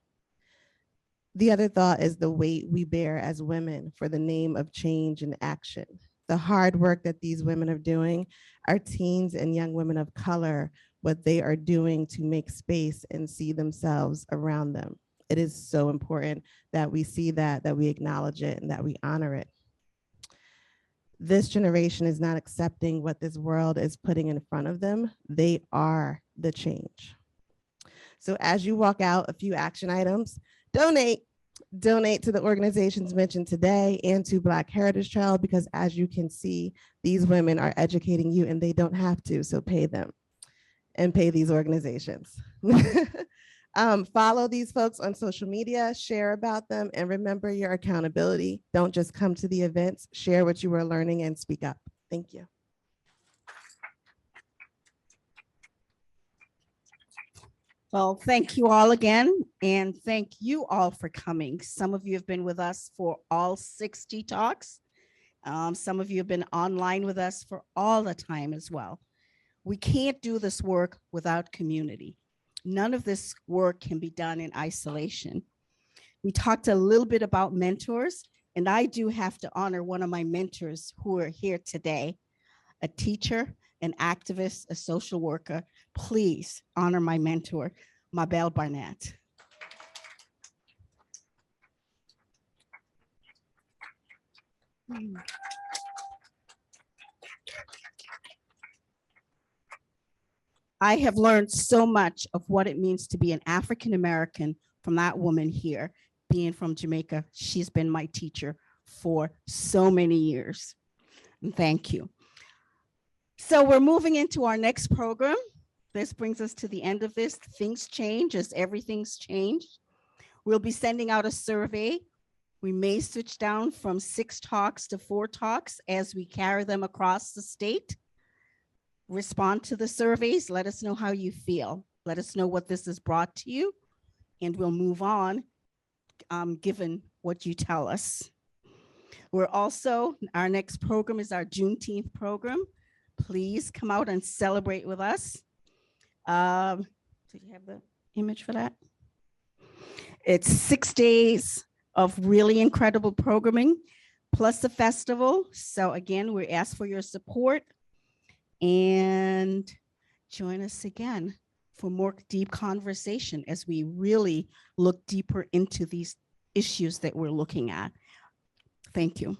The other thought is the weight we bear as women for the name of change and action. The hard work that these women are doing, our teens and young women of color, what they are doing to make space and see themselves around them. It is so important that we see that we acknowledge it and that we honor it. This generation is not accepting what this world is putting in front of them. They are the change. So as you walk out, a few action items: donate to the organizations mentioned today and to Black Heritage Trail, because as you can see, these women are educating you and they don't have to, so pay them. And pay these organizations. Follow these folks on social media, share about them, and remember your accountability. Don't just come to the events, share what you are learning and speak up. Thank you. Well, thank you all again, and thank you all for coming. Some of you have been with us for all 60 talks. Some of you have been online with us for all the time as well. We can't do this work without community. None of this work can be done in isolation. We talked a little bit about mentors, and I do have to honor one of my mentors who are here today, a teacher an activist, a social worker. Please honor my mentor, Mabel Barnett. I have learned so much of what it means to be an African American from that woman here. Being from Jamaica, she's been my teacher for so many years. And thank you. So we're moving into our next program. This brings us to the end of this. Things change as everything's changed. We'll be sending out a survey. We may switch down from 6 talks to 4 talks as we carry them across the state. Respond to the surveys. Let us know how you feel. Let us know what this has brought to you, and we'll move on given what you tell us. We're also, our next program is our Juneteenth program. Please come out and celebrate with us. Did you have the image for that? It's 6 days of really incredible programming, plus a festival. So again, we ask for your support and join us again for more deep conversation as we really look deeper into these issues that we're looking at. Thank you.